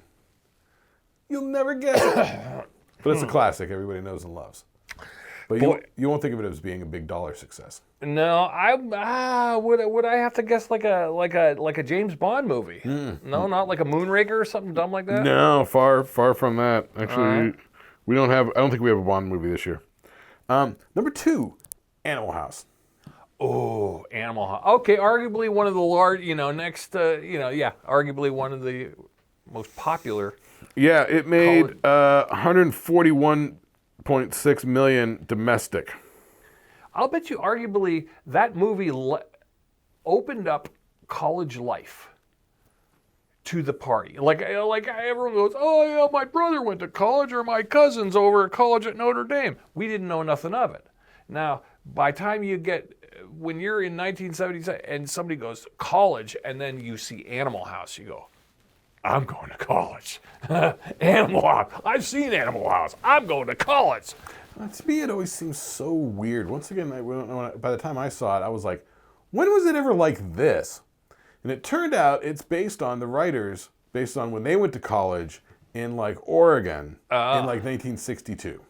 You'll never guess it. But it's a classic everybody knows and loves. But you won't think of it as being a big dollar success. No, would I have to guess like a James Bond movie? No, not like a Moonraker or something dumb like that? No, far from that. Actually, we don't have. I don't think we have a Bond movie this year. Number 2, Animal House. Oh, Animal House. Okay, arguably one of the large, arguably one of the most popular. Yeah, it made 141.6 million domestic. I'll bet you arguably that movie opened up college life to the party. Like everyone goes, oh yeah, my brother went to college or my cousin's over at college at Notre Dame. We didn't know nothing of it. Now, by the time when you're in 1977 and somebody goes college and then you see Animal House, you go, I'm going to college. Animal House. I've seen Animal House. I'm going to college. To me, it always seems so weird. Once again, by the time I saw it, I was like, when was it ever like this? And it turned out it's based on the writers, based on when they went to college in like Oregon in like 1962.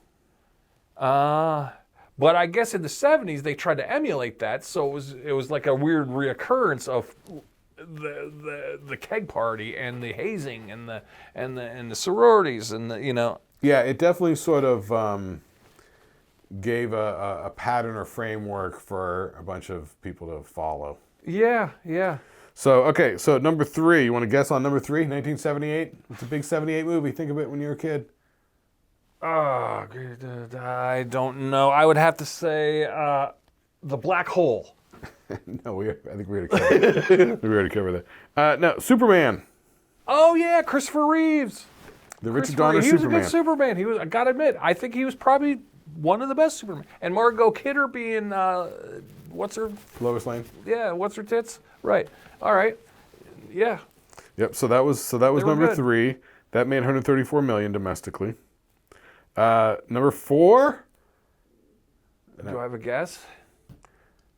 But I guess in the 70s they tried to emulate that, so it was like a weird reoccurrence of the keg party and the hazing and the sororities and the. Yeah, it definitely sort of gave a pattern or framework for a bunch of people to follow. Yeah. So number 3, you want to guess on number 3, 1978? It's a big 78 movie. Think of it when you were a kid. Oh, I don't know. I would have to say The Black Hole. No, I think we already covered that. No, Superman. Oh yeah, Christopher Reeves. The Richard Donner Superman. He was Superman. a good Superman. I gotta admit, I think he was probably one of the best Superman. And Margot Kidder being what's her Lois Lane. Yeah, what's her tits? Right. All right. Yeah. Yep. So that was number 3. That made 134 million domestically. Number 4. Do I have a guess?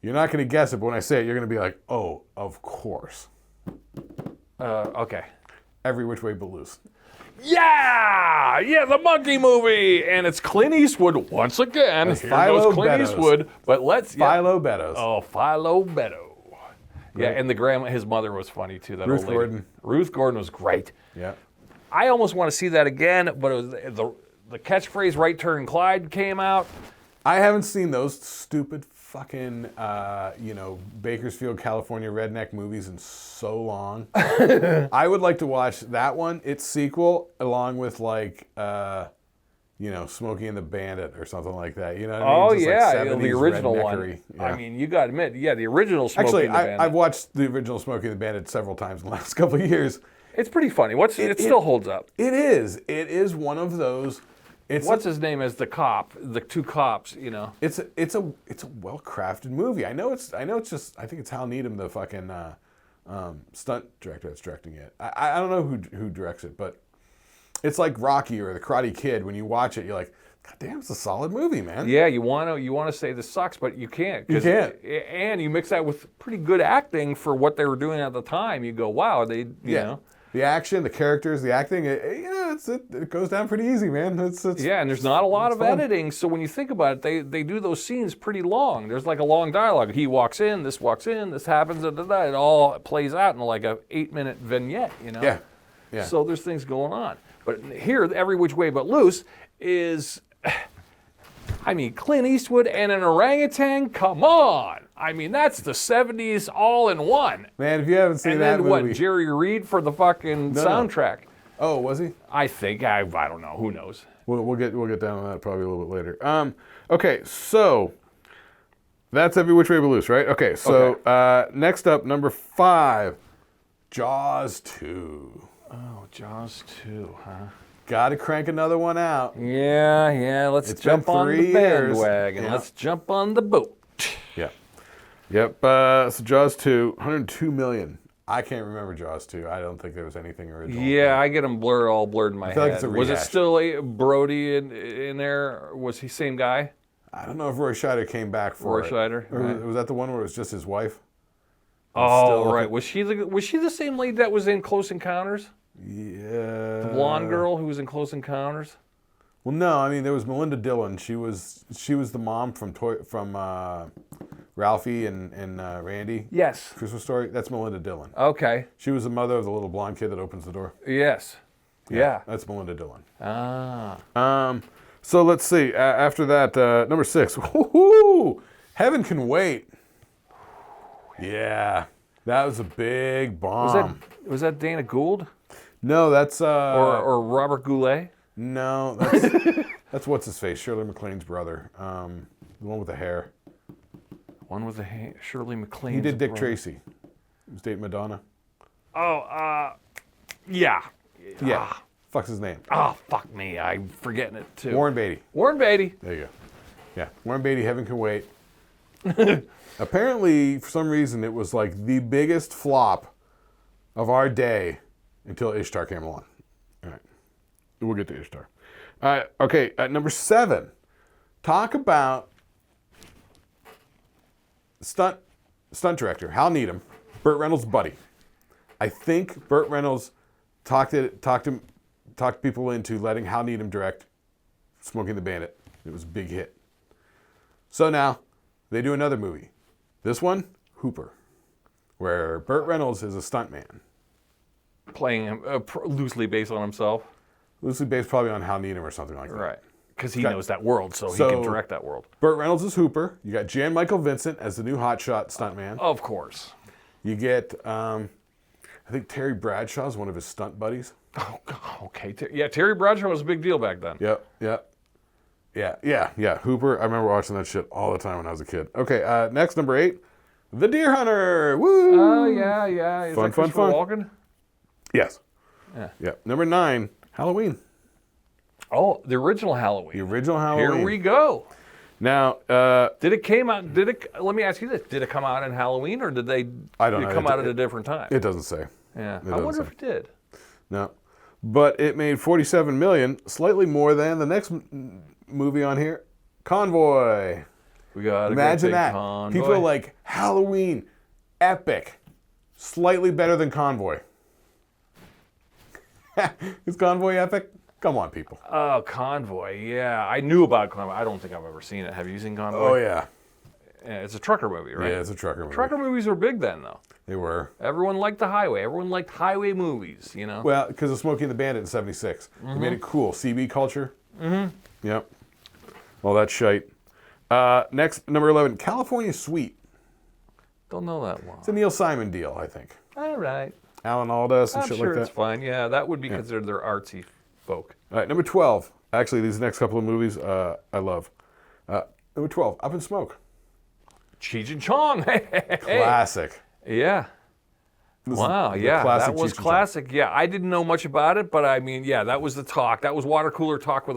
You're not going to guess it, but when I say it, you're going to be like, oh, of course. Okay. Every Which Way But Loose. Yeah, the monkey movie, and it's Clint Eastwood once again. That's Here goes Clint Eastwood, but let's Philo Beddoes. Oh, Philo Beddoes. Yeah, and his mother was funny too. That Ruth old lady. Gordon. Ruth Gordon was great. Yeah. I almost want to see that again, but it was the catchphrase "Right Turn Clyde" came out. I haven't seen those stupid fucking Bakersfield, California redneck movies in so long. I would like to watch that one, its sequel, along with like Smokey and the Bandit or something like that. You know what I mean? Oh Just yeah, like the original redneckery. one. Yeah. I mean, you got to admit, the original Smokey Actually, and the Bandit. I've watched the original Smokey and the Bandit several times in the last couple of years. It's pretty funny. It still holds up. It is. It is one of those. What's his name as the cop? The two cops, It's a well-crafted movie. I know it's just. I think it's Hal Needham, the fucking stunt director that's directing it. I don't know who directs it, but it's like Rocky or The Karate Kid. When you watch it, you're like, God damn, it's a solid movie, man. Yeah, you want to say this sucks, but you can't. You can't. And you mix that with pretty good acting for what they were doing at the time. You go, wow, you know. The action, the characters, the acting, it goes down pretty easy, man. It's and there's not a lot of editing, so when you think about it, they do those scenes pretty long. There's like a long dialogue. He walks in, this happens, it all plays out in like a 8-minute vignette, Yeah. So there's things going on. But here, Every Which Way But Loose is, Clint Eastwood and an orangutan, come on. That's the 70s all in one. Man, if you haven't seen that movie. And then Jerry Reed for the fucking soundtrack. Oh, was he? I think. I don't know. Who knows? We'll get down on that probably a little bit later. Okay, so that's Every Which Way But Loose, right? Okay, so next up, number 5, Jaws 2. Oh, Jaws 2, huh? Got to crank another one out. Yeah. Let's jump on the bandwagon. Let's jump on the boat. Yeah. Yep. So Jaws 2, 102 million. I can't remember Jaws 2. I don't think there was anything original. Yeah, I get them all blurred in my head. Like it's a rehash. Was it still Brody in there? Was he same guy? I don't know if Roy Scheider came back for Roy Scheider? Or was that the one where it was just his wife? Oh, right. Was she the same lady that was in Close Encounters? Yeah. The blonde girl who was in Close Encounters? Well, no. I mean, there was Melinda Dillon. She was the mom from Ralphie and Randy. Yes. Christmas Story. That's Melinda Dillon. Okay. She was the mother of the little blonde kid that opens the door. Yes. Yeah. That's Melinda Dillon. Ah. So let's see. After that, number 6. Woo-hoo! Heaven Can Wait. Yeah. That was a big bomb. Was that Dana Gould? No, that's... or Robert Goulet? No, that's what's his face, Shirley MacLaine's brother. The one with the hair. One with the hair, Shirley MacLaine. He did Dick Tracy. He was dating Madonna. Oh, yeah. Yeah. Fuck's his name? Oh, fuck me. I'm forgetting it too. Warren Beatty. Warren Beatty. There you go. Yeah. Warren Beatty, Heaven Can Wait. Apparently, for some reason, it was like the biggest flop of our day until Ishtar came along. All right. We'll get to Ishtar. Okay, at number 7, talk about stunt director Hal Needham, Burt Reynolds' buddy. I think Burt Reynolds talked people into letting Hal Needham direct Smokey and the Bandit. It was a big hit. So now they do another movie. This one, Hooper, where Burt Reynolds is a stuntman. Playing him loosely based on himself. Loosely based probably on Hal Needham or something like that. Right. Because he knows that world, so he can direct that world. Burt Reynolds is Hooper. You got Jan Michael Vincent as the new hotshot stuntman. Of course. You get, I think Terry Bradshaw is one of his stunt buddies. Oh, okay. Yeah, Terry Bradshaw was a big deal back then. Yep. Yeah. Hooper, I remember watching that shit all the time when I was a kid. Okay, next, number 8, The Deer Hunter. Woo! Oh, yeah. Is that Christopher Walken? Yes. Yeah. Number 9, Halloween. Oh, the original Halloween. The original Halloween. Here we go. Now, did it came out? Let me ask you this: did it come out in Halloween, or did they? I don't know. Did it come out at a different time? It doesn't say. Yeah, I wonder if it did. No, but it made $47 million, slightly more than the next movie on here, Convoy. We got imagine that. Convoy. People are like Halloween, epic, slightly better than Convoy. Is Convoy epic? Come on, people. Oh, Convoy. Yeah, I knew about Convoy. I don't think I've ever seen it. Have you seen Convoy? Oh yeah. Yeah, it's a trucker movie, right? Yeah, it's a trucker movie. Trucker movies were big then, though. They were. Everyone liked the highway. Everyone liked highway movies, you know? Well, because of Smokey and the Bandit in '76. They made it cool. CB culture. Mm-hmm. Yep. All that shite. Next, number 11, California Suite. Don't know that one. It's a Neil Simon deal, I think. All right. Alan Alda and I'm shit sure like that. it's fine. Yeah, that would be considered their artsy folk. All right, number 12. Actually, these next couple of movies I love. Number 12, Up in Smoke. Cheech and Chong. Classic. Yeah. Wow, yeah, that was classic. Yeah, I didn't know much about it, but I mean, yeah, that was the talk. That was water cooler talk with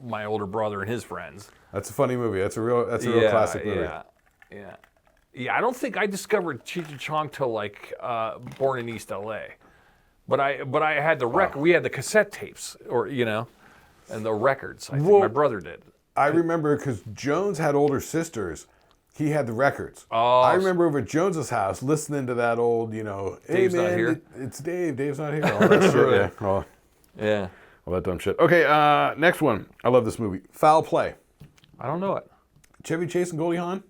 my older brother and his friends. That's a funny movie. That's a real classic movie. Yeah. I don't think I discovered Cheech and Chong till like Born in East LA, but I had the record. We had the cassette tapes, and the records. I think my brother did. I remember because Jones had older sisters. He had the records. Oh, I remember over at Jones's house listening to that old, hey Dave's man, not here. It's Dave. Dave's not here. All that shit. Yeah. All that dumb shit. Okay, next one. I love this movie. Foul Play. I don't know it. Chevy Chase and Goldie Hawn.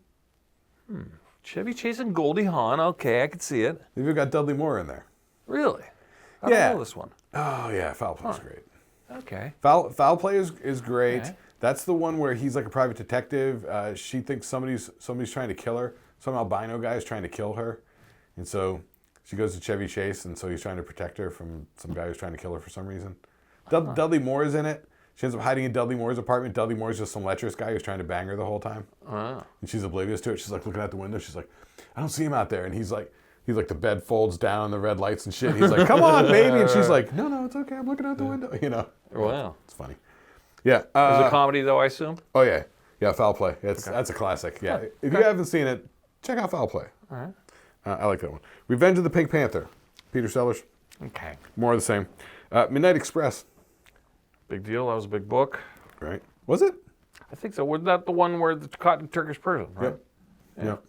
Chevy Chase and Goldie Hawn. Okay, I could see it. They've even got Dudley Moore in there. Really? I don't know this one. Oh yeah, Foul Play's great. Okay. Foul Play is great. Okay. That's the one where he's like a private detective. She thinks somebody's trying to kill her. Some albino guy is trying to kill her. And so she goes to Chevy Chase, and so he's trying to protect her from some guy who's trying to kill her for some reason. Dudley Moore is in it. She ends up hiding in Dudley Moore's apartment. Dudley Moore's just some lecherous guy who's trying to bang her the whole time. And she's oblivious to it. She's like looking out the window. She's like, I don't see him out there. And he's like, the bed folds down and the red lights and shit. And he's like, come on, baby. And she's like, no, it's okay. I'm looking out the window. Wow. It's funny. Yeah. Is it a comedy, though, I assume? Oh, yeah. Yeah, Foul Play. That's a classic. Yeah. If you haven't seen it, check out Foul Play. All right. I like that one. Revenge of the Pink Panther. Peter Sellers. Okay. More of the same. Midnight Express. Big deal. That was a big book. Right. Was it? I think so. Wasn't that the one where it's caught in Turkish prison, right? Yep.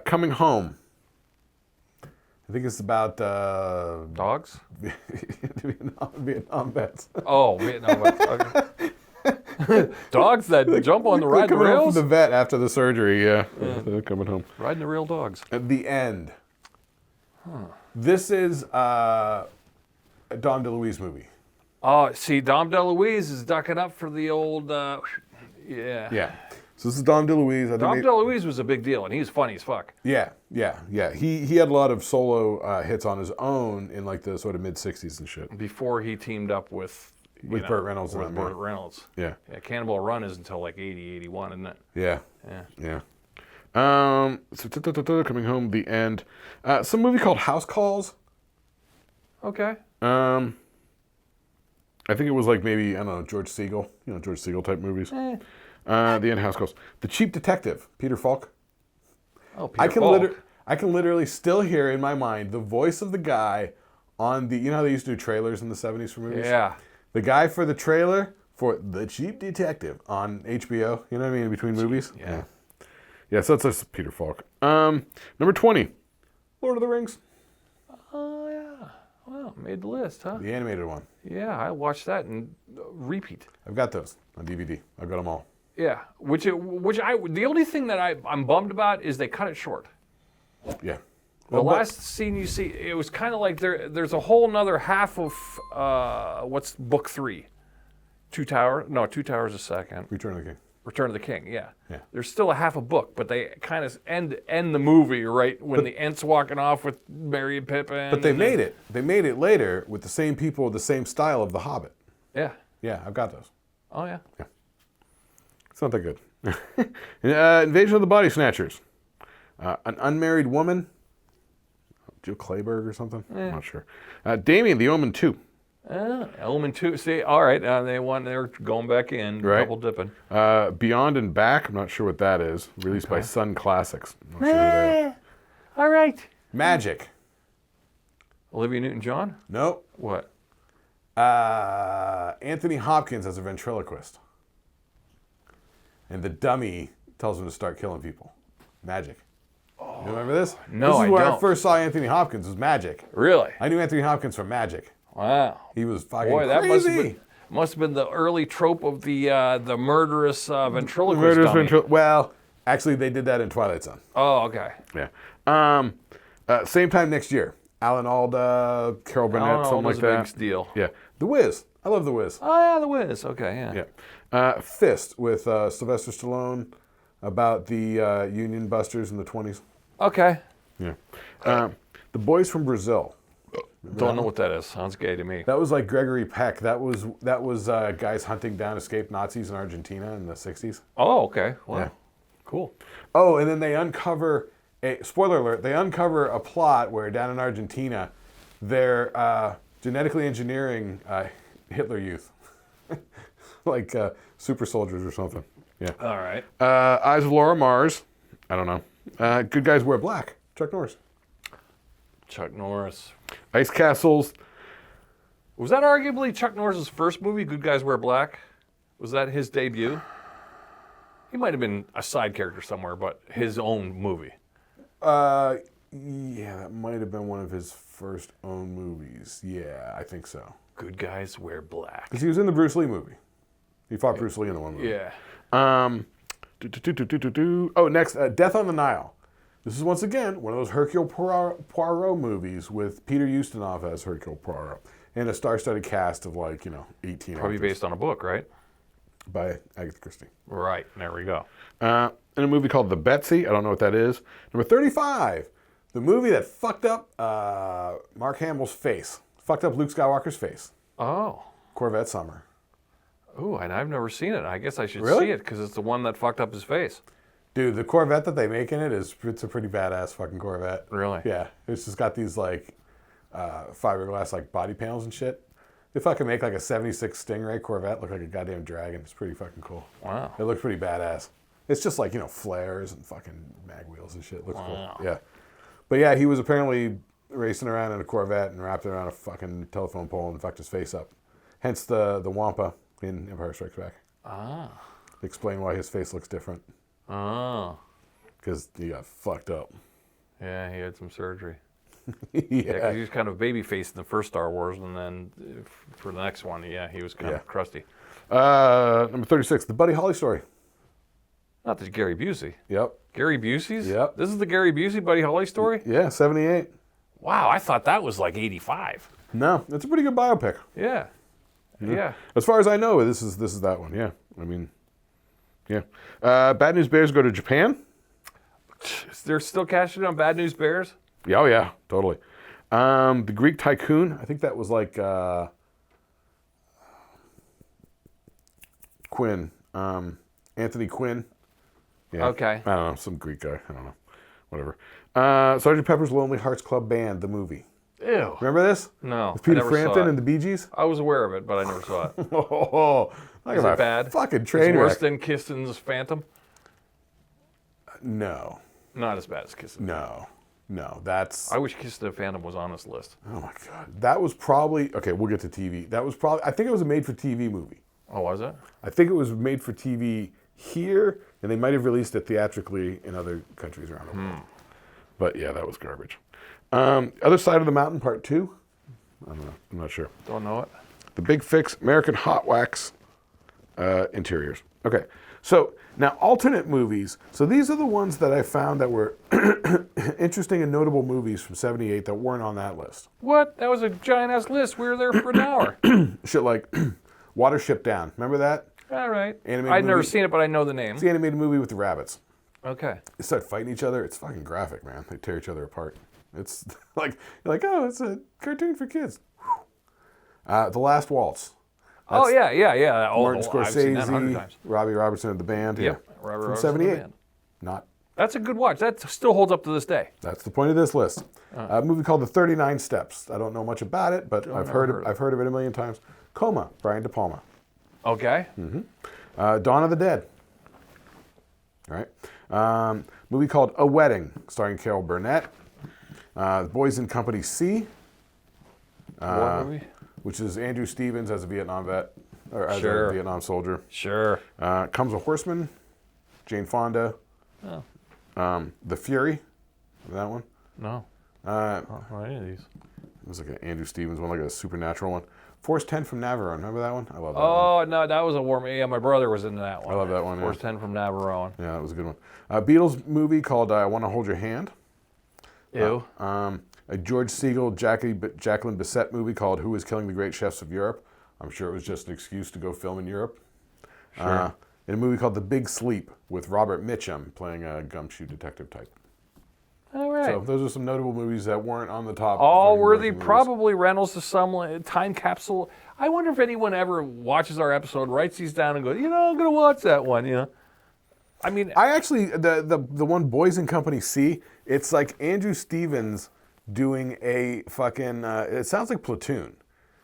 Coming Home. I think it's about dogs. Vietnam vets. Oh, Vietnam vets. Okay. Dogs that jump on the ride the coming home rails. from the vet after the surgery. Yeah. They're coming home. Riding the real dogs. At the end. This is a Dom DeLuise movie. Oh, see, Dom DeLuise is ducking up for the old. Yeah. So this is Dom DeLuise. Dom DeLuise was a big deal, and he was funny as fuck. Yeah. He had a lot of solo hits on his own in like the sort of mid '60s and shit. Before he teamed up with Burt Reynolds. With Burt Reynolds. Yeah. Cannonball Run is until like 80, 81, isn't it? Yeah. So Coming Home, the end. Some movie called House Calls. Okay. I think it was like maybe, I don't know, George Segal. George Segal type movies. The end, House Calls. The Cheap Detective, Peter Falk. Oh, Peter Falk. I can literally still hear in my mind the voice of the guy on the, how they used to do trailers in the 70s for movies? Yeah. The guy for the trailer for The Cheap Detective on HBO, you know what I mean, in between movies? Yeah. Yeah, so that's Peter Falk. Number 20, Lord of the Rings. Oh, yeah. Well, made the list, huh? The animated one. Yeah, I watched that and repeat. I've got those on DVD. I've got them all. Yeah, the only thing that I'm bummed about is they cut it short. Yeah. The last scene you see, it was kind of like there's a whole nother half of, what's book 3? Two Towers a second. Return of the King. Return of the King, yeah. Yeah. There's still a half a book, but they kind of end the movie right when the Ent's walking off with Merry and Pippin. But they made it. They made it later with the same people, the same style of The Hobbit. Yeah. Yeah, I've got those. Oh, yeah. It's not that good. Invasion of the Body Snatchers. An Unmarried Woman. Jill Clayburgh or something? I'm not sure. Damien, The Omen 2. Omen 2. See, all right. They're going back in, right. double dipping. Beyond and Back. I'm not sure what that is. Released by Sun Classics. I'm not sure who they are. All right. Magic. Olivia Newton-John? Nope. What? Anthony Hopkins as a ventriloquist. And the dummy tells him to start killing people. Magic. Oh, you remember this? No, This is I where don't. I first saw Anthony Hopkins, was Magic. Really? I knew Anthony Hopkins from Magic. Wow. He was fucking Boy, that crazy. must have been the early trope of the murderous ventriloquist dummy. Well, actually, they did that in Twilight Zone. Oh, okay. Yeah. Same time next year. Alan Alda, Carol Burnett, something like that. A big deal. Yeah. The Wiz. I love The Wiz. Oh, yeah, The Wiz. Okay, yeah. Yeah. Fist with Sylvester Stallone about the Union Busters in the 20s. Okay. Yeah. The Boys from Brazil. Don't know what that is. Sounds gay to me. That was like Gregory Peck. That was guys hunting down escaped Nazis in Argentina in the 60s. Oh, okay. Wow. Yeah. Cool. Oh, and then they uncover spoiler alert, they uncover a plot where down in Argentina they're genetically engineering Hitler Youth. Like super soldiers or something. Yeah. All right. Eyes of Laura Mars. I don't know. Good Guys Wear Black. Chuck Norris. Chuck Norris. Ice Castles. Was that arguably Chuck Norris's first movie, Good Guys Wear Black? Was that his debut? He might have been a side character somewhere, but his own movie. Yeah, that might have been one of his first own movies. Yeah, I think so. Good Guys Wear Black. Because he was in the Bruce Lee movie. He fought Bruce Lee in the one movie. Yeah. Oh, next, Death on the Nile. This is once again one of those Hercule Poirot movies with Peter Ustinov as Hercule Poirot. And a star-studded cast of 18 Probably actors. based on a book, right? By Agatha Christie. Right. There we go. And a movie called The Betsy. I don't know what that is. Number 35. The movie that fucked up Mark Hamill's face. Fucked up Luke Skywalker's face. Oh. Corvette Summer. Ooh, and I've never seen it. I guess I should Really? see it because it's the one that fucked up his face. Dude, the Corvette that they make in it's a pretty badass fucking Corvette. Really? Yeah. It's just got these fiberglass body panels and shit. They fucking make a 76 Stingray Corvette look like a goddamn dragon. It's pretty fucking cool. Wow. It looks pretty badass. It's just flares and fucking mag wheels and shit. It looks Wow. cool. Yeah. But yeah, he was apparently racing around in a Corvette and wrapped it around a fucking telephone pole and fucked his face up. Hence the Wampa in Empire Strikes Back. Ah. Explain why his face looks different. Oh. Because he got fucked up. Yeah, he had some surgery. Yeah. Because he was kind of baby faced in the first Star Wars, and then for the next one, he was kind of crusty. Number 36, the Buddy Holly story. Not the Gary Busey. Yep. Gary Busey's? Yep. This is the Gary Busey Buddy Holly story? Yeah, 78. Wow, I thought that was like 85. No, it's a pretty good biopic. Yeah. Yeah. As far as I know, this is that one. Yeah. I mean, yeah. Bad News Bears go to Japan. They're still cashing on Bad News Bears? Yeah, oh yeah, totally. The Greek Tycoon. I think that was like Quinn. Anthony Quinn. Yeah. Okay. I don't know, some Greek guy. I don't know. Whatever. Sgt. Pepper's Lonely Hearts Club Band, the movie. Ew. Remember this? No. With Peter I never saw Frampton it. and the Bee Gees? I was aware of it, but I never saw it. Oh, Is it bad? Fucking train It's worse wreck. than Kissin's Phantom? No. Not as bad as Kissin. No, that's... I wish Kiss the Phantom was on this list. Oh my God. That was probably... Okay, we'll get to TV. That was probably... I think it was a made-for-TV movie. Oh, was it? I think it was made for TV here, and they might have released it theatrically in other countries around the world. But yeah, that was garbage. Other Side of the Mountain, Part 2? I don't know. I'm not sure. Don't know it. The Big Fix, American Hot Wax, Interiors. Okay, so now alternate movies. So these are the ones that I found that were interesting and notable movies from 78 that weren't on that list. What? That was a giant-ass list. We were there for an hour. Shit like Watership Down. Remember that? All right. Animated I'd never movie. seen it, but I know the name. It's the animated movie with the rabbits. Okay. They start fighting each other. It's fucking graphic, man. They tear each other apart. It's like, you're like, oh, it's a cartoon for kids. The Last Waltz. Oh, yeah. Oh, Martin I've seen that 100 Scorsese, times. Robbie Robertson and the band. Yep. Yeah. Robert From Robertson and the 78. band. Not. That's a good watch. That still holds up to this day. That's the point of this list. A movie called The 39 Steps. I don't know much about it, but I've heard of it a million times. Coma, Brian De Palma. Okay. Dawn of the Dead. All right. Movie called A Wedding, starring Carol Burnett. Boys in Company C. War movie? Which is Andrew Stevens as a Vietnam vet, or as Sure. a Vietnam soldier. Sure. Comes a Horseman, Jane Fonda. Oh. The Fury, that one. No. It Not any of these. was like an Andrew Stevens one, like a supernatural one. Force 10 from Navarone, remember that one? I love that one. Oh, no, that was a war movie. Yeah, my brother was into that one. I love that one, yeah. Force 10 from Navarone. Yeah, that was a good one. Beatles movie called I Want to Hold Your Hand. Ew. A George Segal, Jacqueline Bisset movie called Who is Killing the Great Chefs of Europe. I'm sure it was just an excuse to go film in Europe. Sure. And a movie called The Big Sleep with Robert Mitchum playing a gumshoe detective type. All right. So those are some notable movies that weren't on the top. All 30 worthy, movies. probably rentals to some time capsule. I wonder if anyone ever watches our episode, writes these down, and goes, I'm going to watch that one, I mean, I actually, the one Boys in Company C, it's like Andrew Stevens doing a fucking, it sounds like Platoon.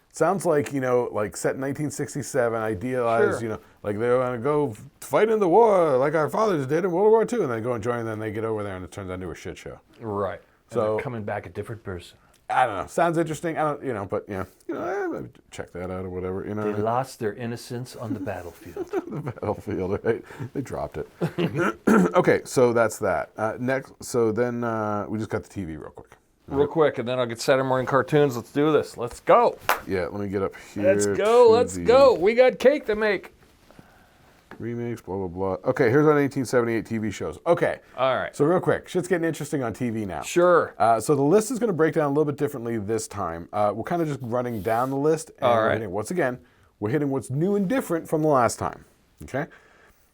It sounds like, like set in 1967, idealized, Sure. like they're going to go fight in the war like our fathers did in World War II, and they go and join, and then they get over there and it turns into a shit show. right. So- And they're coming back a different person. I don't know. Sounds interesting. I don't, but check that out or whatever. They lost their innocence on the battlefield. The battlefield. Right? They dropped it. Okay, so that's that. Next, so then we just got the TV real quick. Real quick, and then I'll get Saturday morning cartoons. Let's do this. Let's go. Yeah, let me get up here. Let's go. to Let's the go. We got cake to make. Remakes, blah, blah, blah. Okay, here's our 1978 TV shows. Okay. All right. So real quick, shit's getting interesting on TV now. Sure. So the list is going to break down a little bit differently this time. We're kind of just running down the list. And All we're right. Once again, we're hitting what's new and different from the last time. Okay?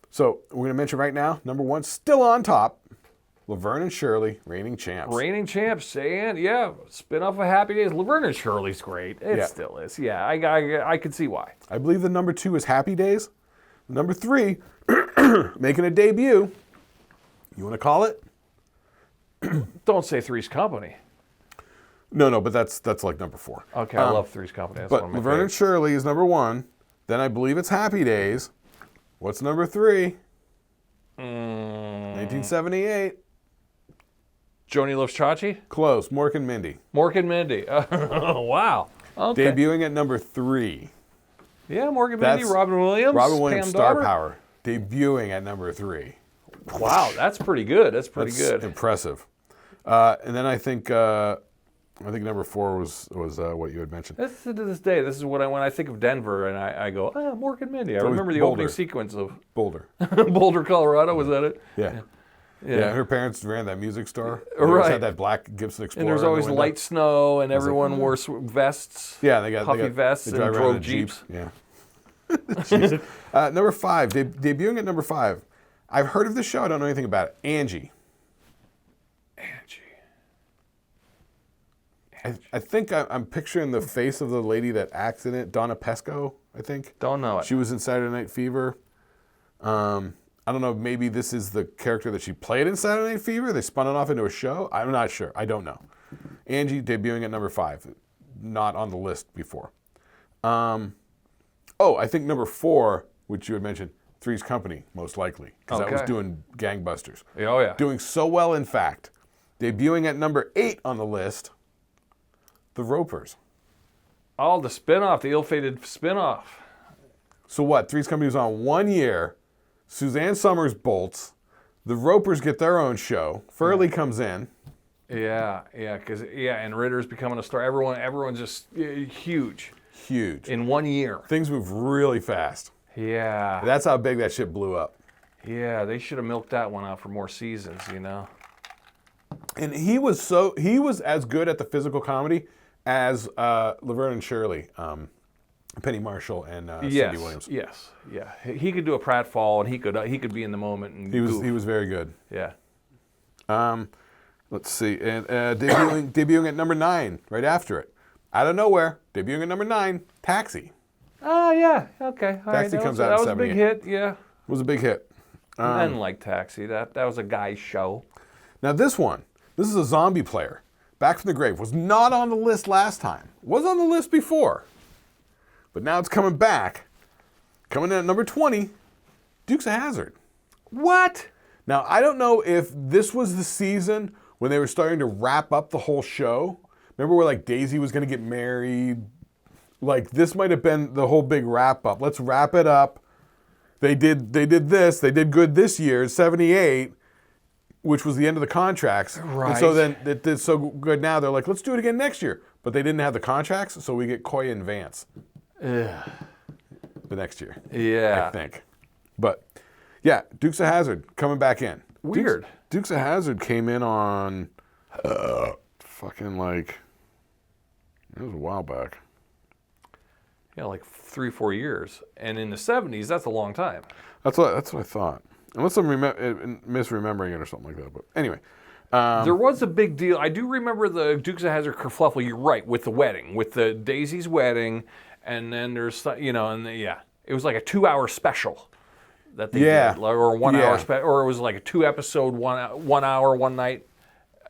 So we're going to mention right now, number one, still on top, Laverne and Shirley, Reigning Champs. Reigning Champs, and spin-off of Happy Days. Laverne and Shirley's great. It Yeah. still is. Yeah, I can see why. I believe the number two is Happy Days. Number three, making a debut. You want to call it? Don't say Three's Company. No, but that's like number four. Okay, I love Three's Company. That's But one of my Laverne and favorites. Shirley is number one. Then I believe it's Happy Days. What's number three? 1978. Joni Loves Chachi? Close. Mork and Mindy. Mork and Mindy. Oh, wow. Okay. Debuting at number three. Yeah, Morgan Mindy, Robin Williams. Robin Williams, Pam Star Dauber. Power, debuting at number 3. Wow, that's pretty good. That's pretty good. Impressive. And then I think number 4 was what you had mentioned. To this day, this is when I think of Denver and I go, Morgan Mindy. I remember the opening sequence of Boulder. Boulder, Colorado. Was that it? Yeah. Yeah, her parents ran that music store. They Right. always had that black Gibson Explorer. And there's always light snow, and everyone wore vests. Yeah, they got puffy vests and drove Jeeps. Yeah. Number 5, debuting at number 5. I've heard of this show. I don't know anything about it. Angie. I think I'm picturing the face of the lady that acts in it, Donna Pesco, I think. Don't know it. She was in Saturday Night Fever. I don't know, maybe this is the character that she played in Saturday Night Fever. They spun it off into a show. I'm not sure. I don't know. Angie debuting at number 5. Not on the list before. I think number 4, which you had mentioned, Three's Company, most likely. Because that was doing gangbusters. Oh, yeah. Doing so well, in fact. Debuting at number 8 on the list, The Ropers. Oh, the spinoff, the ill-fated spinoff. So what? Three's Company was on 1 year. Suzanne Summers bolts. The Ropers get their own show. Furley comes in. Yeah, and Ritter's becoming a star. Everyone's just huge. Huge. In 1 year. Things move really fast. Yeah. That's how big that shit blew up. Yeah, they should have milked that one out for more seasons, And he was as good at the physical comedy as Laverne and Shirley. Penny Marshall and Cindy Williams. Yes, yeah. He could do a pratfall, and he could be in the moment. And he was very good. Yeah. Let's see, and debuting at number 9, right after it, out of nowhere, debuting at number 9, Taxi. Oh yeah, okay. All Taxi right. comes out in 78. That was a big hit. Yeah. It was a big hit. Men like Taxi. That was a guy's show. Now this is a zombie player, back from the grave. Was not on the list last time. Was on the list before. But now it's coming back. Coming in at number 20, Dukes of Hazzard. What? Now, I don't know if this was the season when they were starting to wrap up the whole show. Remember where Daisy was going to get married? This might have been the whole big wrap up. Let's wrap it up. They did this. They did good this year, 78, which was the end of the contracts. Right. And so then it did so good now. They're like, let's do it again next year. But they didn't have the contracts, so we get Coy and Vance. The next year. Yeah. I think. But, yeah, Dukes of Hazzard coming back in. Weird. Dukes of Hazzard came in on it was a while back. Yeah, 3-4 years. And in the 70s, that's a long time. That's what I thought. Unless I'm misremembering it or something like that. But anyway. There was a big deal. I do remember the Dukes of Hazzard kerfluffle. You're right, with the wedding, with the Daisy's wedding. And then there's, it was like a 2-hour special that they did, or 1 hour special, or it was like a 2-episode, 1 hour one night,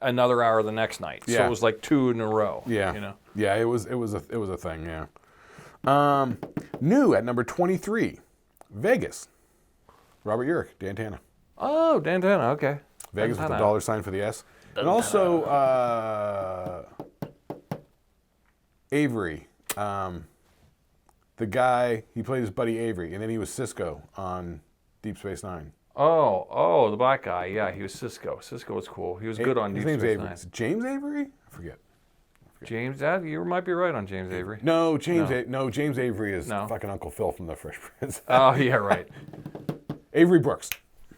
another hour the next night. So it was like 2 in a row. Yeah, yeah, it was a thing. Yeah. New at number 23, Vegas. Robert Urich, Dan Tana. Oh, Dan Tana. Okay. Vegas with the $sign for the S, and also Avery. The guy, he played his buddy Avery, and then he was Cisco on Deep Space Nine. Oh, the black guy. Yeah, he was Cisco. Cisco was cool. He was good on Deep Space Avery. Nine. Is it James Avery? I forget. James, you might be right on James Avery. No, James Avery is fucking Uncle Phil from the Fresh Prince. Oh, yeah, right. Avery Brooks.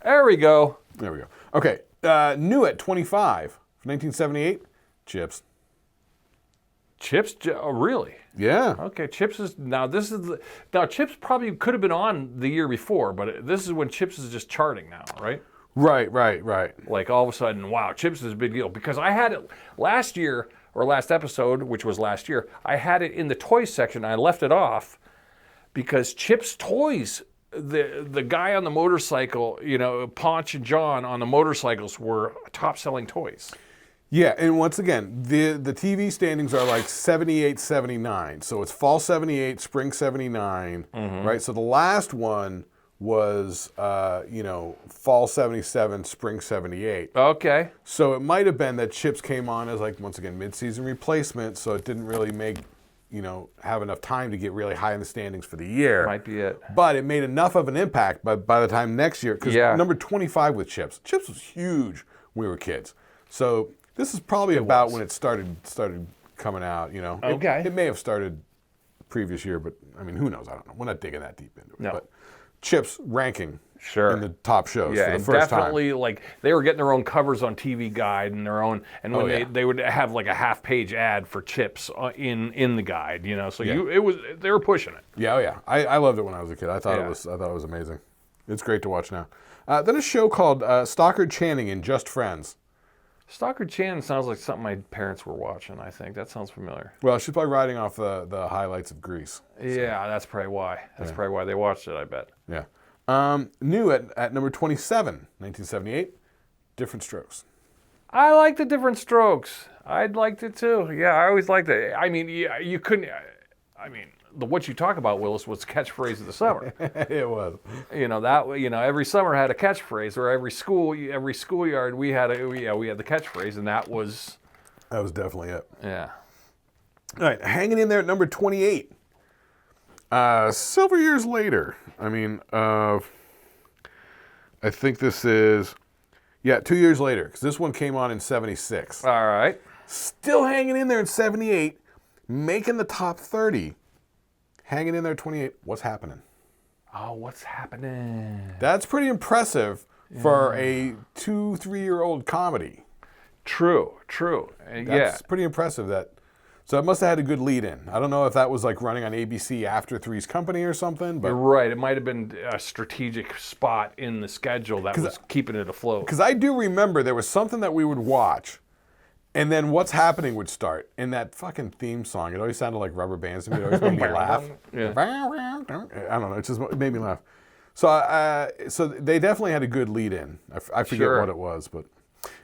There we go. There we go. Okay, new at 25, 1978, Chips. Chips? Oh, really? Yeah. Okay, Chips is now. Chips probably could have been on the year before, but this is when Chips is just charting now, right? Right. Like all of a sudden, wow, Chips is a big deal because I had it last year or last episode, which was last year. I had it in the toys section. I left it off because Chips toys. The guy on the motorcycle, Ponch and John on the motorcycles were top-selling toys. Yeah, and once again, the TV standings are like 78, 79. So it's fall 78, spring 79, right? So the last one was, fall 77, spring 78. Okay. So it might have been that Chips came on as once again, mid-season replacement, so it didn't really make, have enough time to get really high in the standings for the year. Might be it. But it made enough of an impact by the time next year, because number 25 with Chips. Chips was huge when we were kids. So this is probably about when it started coming out. Okay. It may have started previous year, but I mean, who knows? I don't know. We're not digging that deep into it. No. But Chips ranking in the top shows for the first definitely, time. like, they were getting their own covers on TV Guide and their own, and when they would have like a half-page ad for Chips in the guide, So they were pushing it. Yeah, oh yeah. I loved it when I was a kid. I thought it was amazing. It's great to watch now. Then a show called Stockard Channing in Just Friends. Stockard Channing sounds like something my parents were watching, I think. That sounds familiar. Well, she's probably riding off the highlights of Grease. So. Yeah, that's probably why. That's probably why they watched it, I bet. Yeah. New at number 27, 1978, Different Strokes. I like the Different Strokes. I'd liked it too. Yeah, I always liked it. I mean, you couldn't. I mean, what you talk about, Willis, was catchphrase of the summer. It was. Every summer had a catchphrase, or every schoolyard we had the catchphrase, and that was definitely it. Yeah. All right, hanging in there at number 28. Several years later. I mean, I think this is 2 years later, because this one came on in 76. All right. Still hanging in there in 78, making the top 30. Hanging in there at 28. What's happening? Oh, what's happening? That's pretty impressive for a 2-3-year-old comedy. True. That's pretty impressive. So it must have had a good lead in. I don't know if that was like running on ABC after Three's Company or something. But you're right. It might have been a strategic spot in the schedule that was keeping it afloat. Because I do remember there was something that we would watch, and then What's Happening would start. And that fucking theme song, it always sounded like rubber bands to me. It always made me laugh. Yeah. I don't know. It made me laugh. So they definitely had a good lead in. I forget what it was.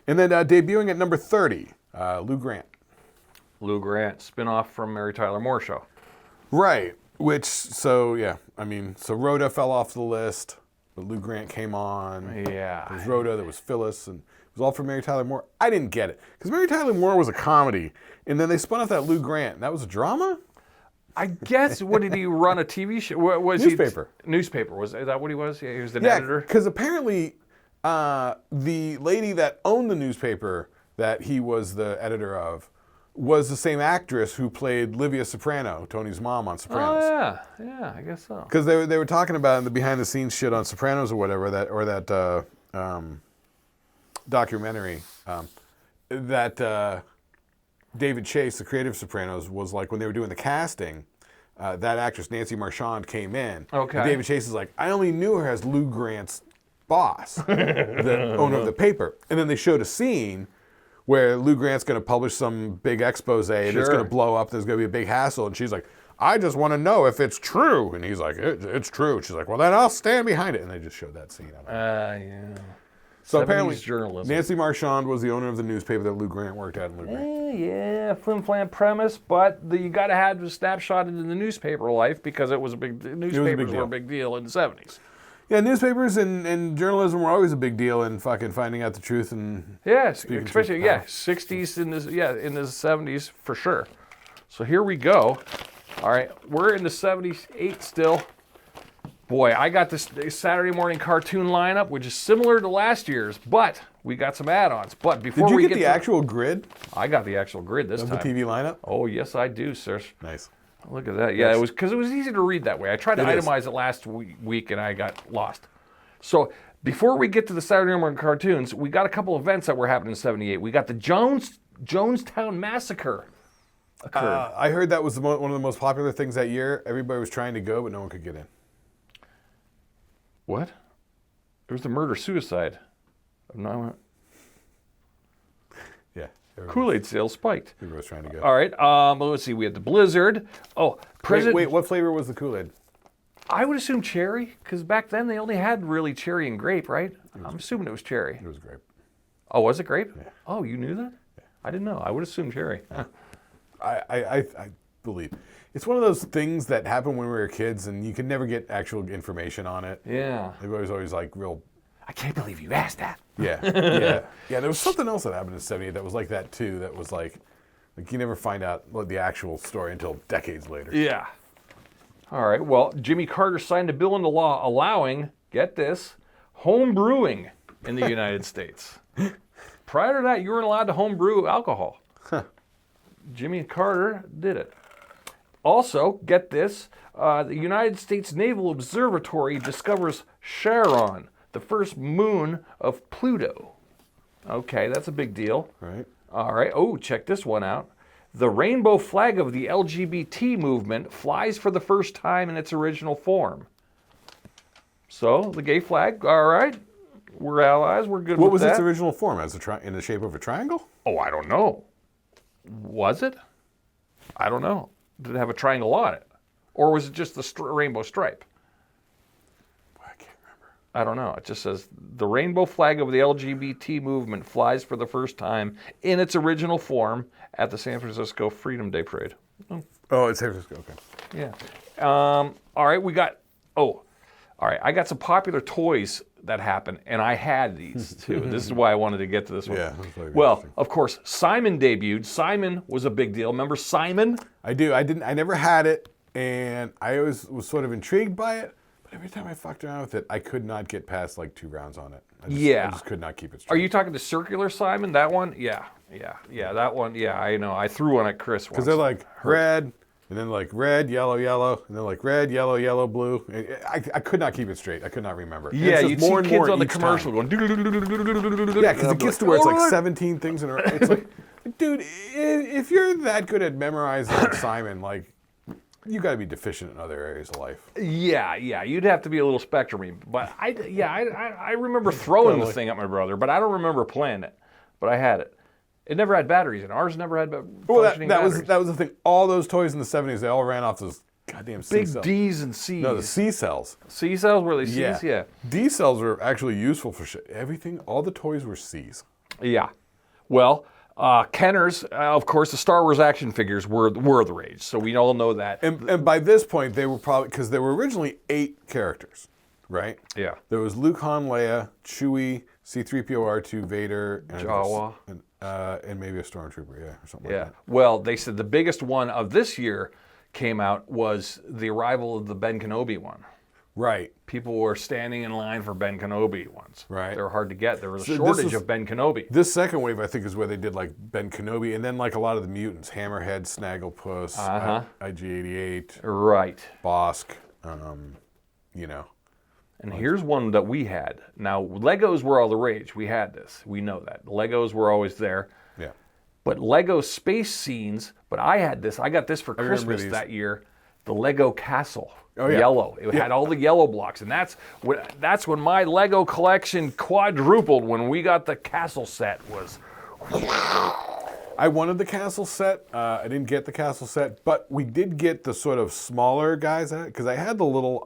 And then debuting at number 30, Lou Grant. Lou Grant, spinoff from Mary Tyler Moore Show. Right. So Rhoda fell off the list, but Lou Grant came on. Yeah. There was Rhoda, there was Phyllis, and it was all from Mary Tyler Moore. I didn't get it, because Mary Tyler Moore was a comedy, and then they spun off that Lou Grant, and that was a drama? I guess, what did he run a TV show? Newspaper. Newspaper. Is that what he was? Yeah, he was the editor? Because apparently the lady that owned the newspaper that he was the editor of was the same actress who played Livia Soprano, Tony's mom on Sopranos. Oh, yeah, I guess so. Because they were talking about in the behind-the-scenes shit on Sopranos or whatever, that documentary, that David Chase, the creator of Sopranos, was like, when they were doing the casting, that actress, Nancy Marchand, came in. Okay. And David Chase is like, I only knew her as Lou Grant's boss, the owner of the paper. And then they showed a scene where Lou Grant's going to publish some big expose and it's going to blow up. There's going to be a big hassle. And she's like, I just want to know if it's true. And he's like, it's true. She's like, well, then I'll stand behind it. And they just showed that scene. Yeah. So apparently, journalism. Nancy Marchand was the owner of the newspaper that Lou Grant worked at in Lou Grant. Yeah, flim-flam premise, but you got to have a snapshot into the newspaper life because it was a big. Newspapers were a big deal in the 70s. Yeah, newspapers and journalism were always a big deal in fucking finding out the truth and especially 60s in the 70s for sure. So here we go. All right, we're in the 78 still. Boy, I got this Saturday morning cartoon lineup, which is similar to last year's, but we got some add-ons. But before Did you we get the actual grid? I got the actual grid this time. Of the TV lineup? Oh, yes, I do, sir. Nice. Look at that. Yeah, it was because it was easy to read that way. I tried to itemize it last week and I got lost. So before we get to the Saturday morning cartoons, we got a couple events that were happening in 78. We got the Jonestown Massacre occurred. I heard that was one of the most popular things that year. Everybody was trying to go, but no one could get in. What? There was the murder-suicide. Yeah. Kool-Aid sales spiked. Everybody was trying to go. All right. Let's see. We had the Blizzard. Oh, Wait, what flavor was the Kool-Aid? I would assume cherry, because back then they only had really cherry and grape, right? I'm assuming it was cherry. It was grape. Oh, was it grape? Yeah. Oh, you knew that? Yeah. I didn't know. I would assume cherry. Yeah. I believe. It's one of those things that happened when we were kids, and you could never get actual information on it. Yeah. It was always like real. I can't believe you asked that. Yeah. There was something else that happened in '78 that was like that too. That was like Like, you never find out the actual story until decades later. Yeah. All right. Well, Jimmy Carter signed a bill into law allowing, get this, home brewing in the United States. Prior to that, you weren't allowed to home brew alcohol. Huh. Jimmy Carter did it. Also, get this, the United States Naval Observatory discovers Charon, the first moon of Pluto. Okay, that's a big deal. Right. All right. Oh, check this one out. The rainbow flag of the LGBT movement flies for the first time in its original form. So, the gay flag, all right. We're allies. We're good with that. What was its original form? As in the shape of a triangle? Oh, I don't know. Was it? I don't know. Did it have a triangle on it? Or was it just the rainbow stripe? I can't remember. I don't know. It just says, the rainbow flag of the LGBT movement flies for the first time in its original form at the San Francisco Freedom Day Parade. Oh, it's San Francisco. Okay. Yeah. All right, I got some popular toys that happened, and I had these too. This is why I wanted to get to this one. Yeah. Well, of course, Simon debuted. Simon was a big deal. Remember Simon? I do. I never had it, and I always was sort of intrigued by it. But every time I fucked around with it, I could not get past like 2 rounds on it. I just could not keep it straight. Are you talking the circular Simon? That one? Yeah, that one. Yeah, I know. I threw one at Chris once. Because they're like red, and then like red, yellow, yellow, and then like red, yellow, yellow, blue. I could not keep it straight. I could not remember. Yeah, you'd see kids on the commercial going. Yeah, because it gets to where it's like 17 things in a row. It's like, dude, if you're that good at memorizing Simon, like, you got to be deficient in other areas of life. Yeah, you'd have to be a little spectrumy. But I remember throwing the thing at my brother, but I don't remember playing it. But I had it. It never had batteries in it. Ours never had functioning batteries. That was the thing. All those toys in the 70s, they all ran off those goddamn C cells. Big D's and C's. No, the C cells. C cells were the C's? Yeah. D cells were actually useful for shit. Everything, all the toys were C's. Yeah. Well, Kenner's, of course, the Star Wars action figures were the rage. So we all know that. And by this point, they were probably, because there were originally 8 characters, right? Yeah. There was Luke, Han, Leia, Chewie, C-3PO, R2, Vader, and Jawa. And maybe a stormtrooper, or something like that. Well, they said the biggest one of this year came out was the arrival of the Ben Kenobi one. Right. People were standing in line for Ben Kenobi ones. Right. They were hard to get. There was a shortage of Ben Kenobi. This second wave, I think, is where they did like Ben Kenobi, and then like a lot of the mutants: Hammerhead, Snagglepuss, IG-88, right, Bosk. And here's one that we had. Now, Legos were all the rage. We had this. We know that. Legos were always there. Yeah. But Lego space scenes, but I had this. I got this for Christmas that year. The Lego Castle. Oh, yeah. Yellow. It had all the yellow blocks. And that's when my Lego collection quadrupled when we got the castle set. I wanted the castle set. I didn't get the castle set, but we did get the sort of smaller guys because I had the little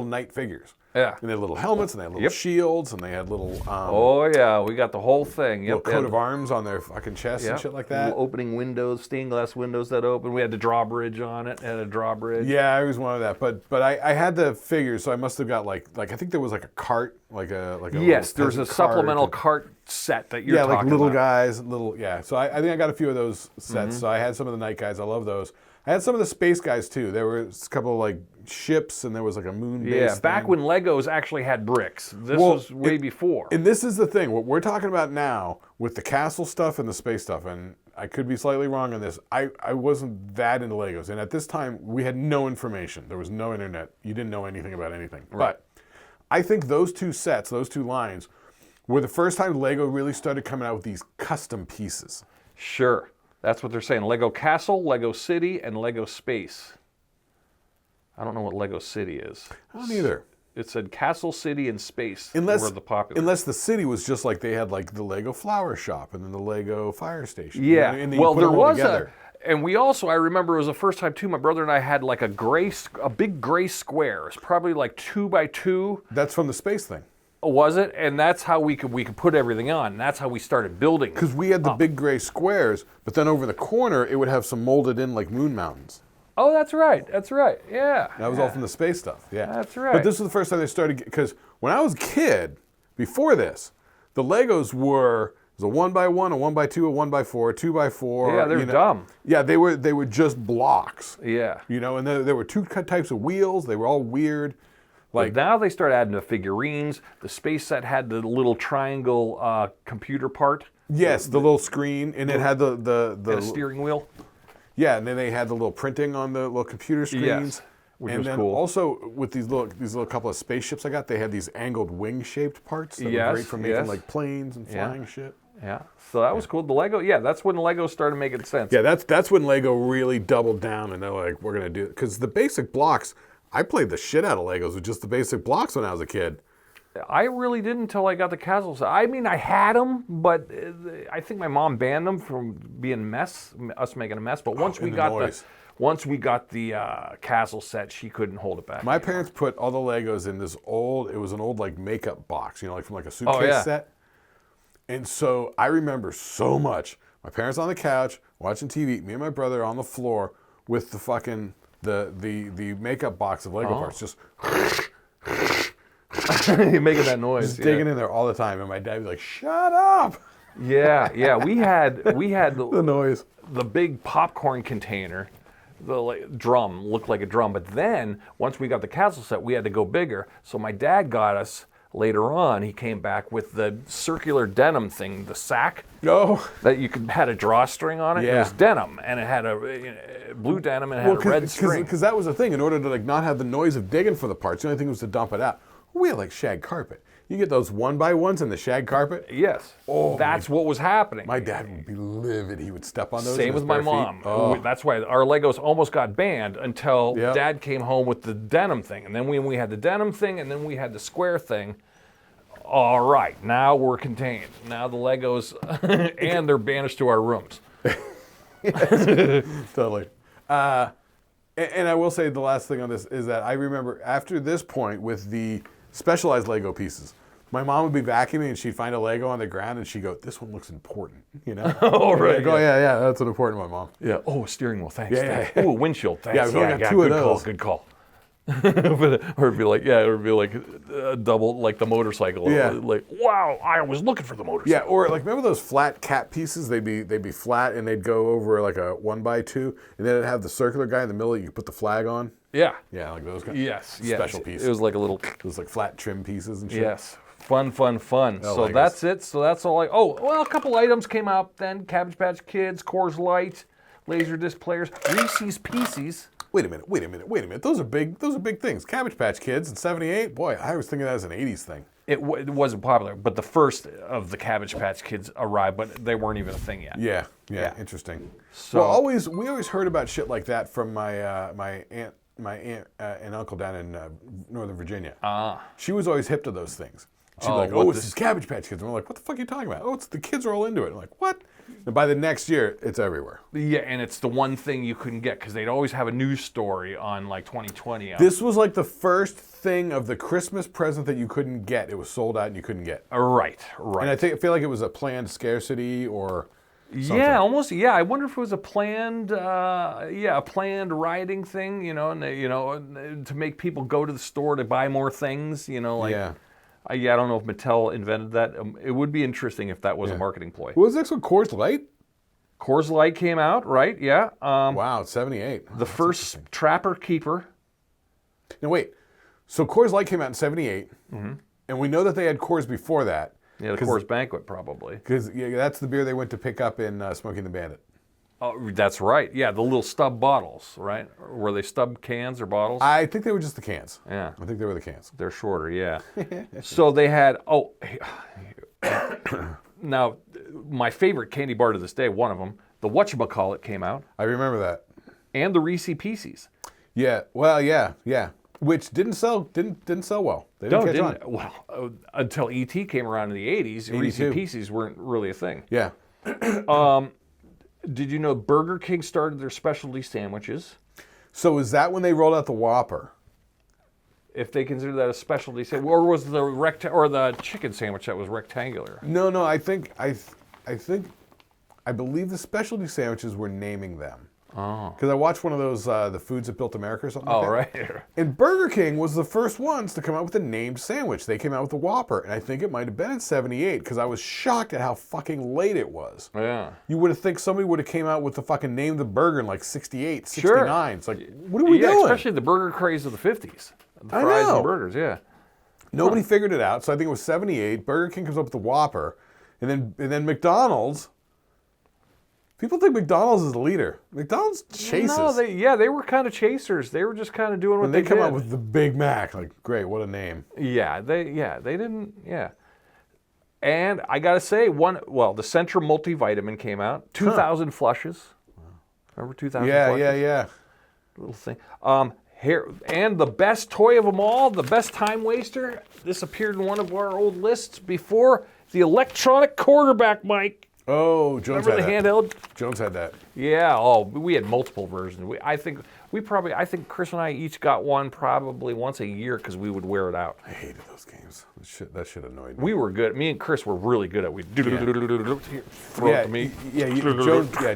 knight figures. Yeah. And they had little helmets, and they had little shields, and they had little... oh, yeah. We got the whole thing. Little coat of arms on their fucking chests and shit like that. Little opening windows, stained glass windows that open. We had the drawbridge on it. Had a drawbridge. Yeah, I always wanted that. But I had the figures, so I must have got like I think there was like a cart, like a yes, there's a supplemental cart set that you're talking about. Yeah, like little guys, So I think I got a few of those sets. So I had some of the night guys. I love those. I had some of the space guys too. There were a couple of like ships, and there was like a moon base. Yeah, back when Legos actually had bricks. This was way before. And this is the thing. What we're talking about now with the castle stuff and the space stuff, and I could be slightly wrong on this. I wasn't that into Legos, and at this time we had no information. There was no internet. You didn't know anything about anything. Right. But I think those 2 sets, those 2 lines, were the first time Lego really started coming out with these custom pieces. Sure. That's what they're saying. Lego Castle, Lego City, and Lego Space. I don't know what Lego City is. I don't either. It said Castle, City, and Space were the popular. Unless the city was just like they had like the Lego Flower Shop and then the Lego Fire Station. Yeah. And well, there was and we also, I remember it was the first time too, my brother and I had like a big gray square. It's probably like 2 by 2. That's from the space thing. Was it? And that's how we could put everything on. And that's how we started building. Because we had the big gray squares, but then over the corner it would have some molded in like moon mountains. Oh, that's right. That's right. Yeah. That was all from the space stuff. Yeah. That's right. But this was the first time they started, because when I was a kid, before this, the Legos were was a 1x1, a 1x2, a 1x4, a 2x4. Yeah, they're dumb. Yeah, they were just blocks. Yeah. You know, and there were two types of wheels. They were all weird. Like, but now they start adding the figurines. The space set had the little triangle computer part. Yes, the little screen, and it had the and a steering wheel. Yeah, and then they had the little printing on the little computer screens. Yes, which was cool. Also with these little couple of spaceships I got, they had these angled wing-shaped parts that were great for making like planes and flying shit. Yeah, so that was cool. The Lego, yeah, that's when Lego started making sense. Yeah, that's when Lego really doubled down, and they're like, we're gonna do it, because the basic blocks. I played the shit out of Legos with just the basic blocks when I was a kid. I really didn't until I got the castle set. I mean, I had them, but I think my mom banned them from being us making a mess. But once we got the castle set, she couldn't hold it back. My parents put all the Legos in this it was an old like makeup box, you know, like from like a suitcase set. And so I remember so much. My parents on the couch watching TV, me and my brother on the floor with the fucking the makeup box of Lego parts, just you're making that noise, just digging in there all the time, and my dad would be like, "Shut up!" Yeah. We had the noise, the big popcorn container, the drum looked like a drum. But then once we got the castle set, we had to go bigger. So my dad got us. Later on, he came back with the circular denim thing, the sack. That you had a drawstring on it. Yeah. It was denim, and it had a blue denim, and it had a red string. Because that was the thing. In order to like not have the noise of digging for the parts, the only thing was to dump it out. We had like shag carpet. You get those 1x1s in the shag carpet. Yes. That's what was happening. My dad would be livid. He would step on those. Same with my mom. That's why our Legos almost got banned until Dad came home with the denim thing. And then when we had the denim thing, and then we had the square thing, all right, now we're contained. Now the Legos, and they're banished to our rooms. Totally. And I will say the last thing on this is that I remember after this point with the specialized Lego pieces, my mom would be vacuuming and she'd find a Lego on the ground and she'd go, "This one looks important," you know? Right. Like, yeah, that's an important one, Mom. Yeah. Oh, a steering wheel, thanks. Oh, a windshield, thanks. Yeah, we only got two of those. Good call. Or it'd be like, a double, like the motorcycle. Yeah. Like, wow, I was looking for the motorcycle. Yeah, or like remember those flat cap pieces? They'd be flat and they'd go over like a 1x2, and then it'd have the circular guy in the middle. You could put the flag on. Yeah. Yeah, like those guys. Yes. Special pieces. It was like a little. It was like flat trim pieces and shit. Yes. Fun. So Legos. that's it. So that's all. A couple items came out then. Cabbage Patch Kids, Coors Light, Laserdisc players, Reese's Pieces. Wait a minute. Those are big things. Cabbage Patch Kids in '78. Boy, I was thinking that as an '80s thing. It wasn't popular, but the first of the Cabbage Patch Kids arrived, but they weren't even a thing yet. Yeah. Interesting. So we always heard about shit like that from my aunt and uncle down in Northern Virginia. She was always hip to those things. She'd be like, it's these Cabbage Patch Kids. And we're like, what the fuck are you talking about? Oh, it's the kids are all into it. I'm like, what? And by the next year, it's everywhere. Yeah, and it's the one thing you couldn't get because they'd always have a news story on like 2020. This was like the first thing of the Christmas present that you couldn't get. It was sold out and you couldn't get. Right. And I feel like it was a planned scarcity or something. Yeah, almost. Yeah, I wonder if it was a planned rioting thing, and to make people go to the store to buy more things, Yeah. I don't know if Mattel invented that. It would be interesting if that was a marketing ploy. What was next one? Coors Light? Coors Light came out, right? Yeah. Wow, 78. The first Trapper Keeper. Now wait, so Coors Light came out in 78, and we know that they had Coors before that. Yeah, the Coors Banquet probably. Because that's the beer they went to pick up in Smokey and the Bandit. Oh, that's right. Yeah, the little stub bottles, right? Were they stub cans or bottles? I think they were just the cans. Yeah. I think they were the cans. They're shorter, yeah. So they had, now, my favorite candy bar to this day, one of them, the whatchamacallit came out. I remember that. And the Reese's Pieces. Yeah, well, yeah. Which didn't sell well. They didn't catch on. Well, until E.T. came around in the 80s, Reese's Pieces weren't really a thing. Yeah. Did you know Burger King started their specialty sandwiches? So is that when they rolled out the Whopper? If they consider that a specialty sandwich, or was the chicken sandwich that was rectangular? No. I believe the specialty sandwiches were naming them. Oh. Because I watched one of those, The Foods That Built America or something like that. Right. And Burger King was the first ones to come out with a named sandwich. They came out with the Whopper, and I think it might have been in 78, because I was shocked at how fucking late it was. Yeah. You would have think somebody would have came out with the fucking name of the burger in like 68, 69. Sure. It's like, what are we doing? Especially the burger craze of the 50s. The fries and burgers, yeah. Nobody figured it out, so I think it was 78. Burger King comes up with the Whopper, and then McDonald's. People think McDonald's is the leader. McDonald's chases. No, they were kind of chasers. They were just kind of doing what and they did. They come out with the Big Mac. Like, great, what a name. They didn't, And I got to say, the Centrum multivitamin came out. 2,000 flushes. Remember 2,000 flushes? Yeah. Little thing. Here, and the best toy of them all, the best time waster, this appeared in one of our old lists before, the electronic quarterback mic. Oh, Jones Remember had the that. handheld? Jones had that. Yeah. We had multiple versions. I think Chris and I each got one probably once a year because we would wear it out. I hated those games. That shit annoyed me. We were good. Me and Chris were really good at. We throw it to me.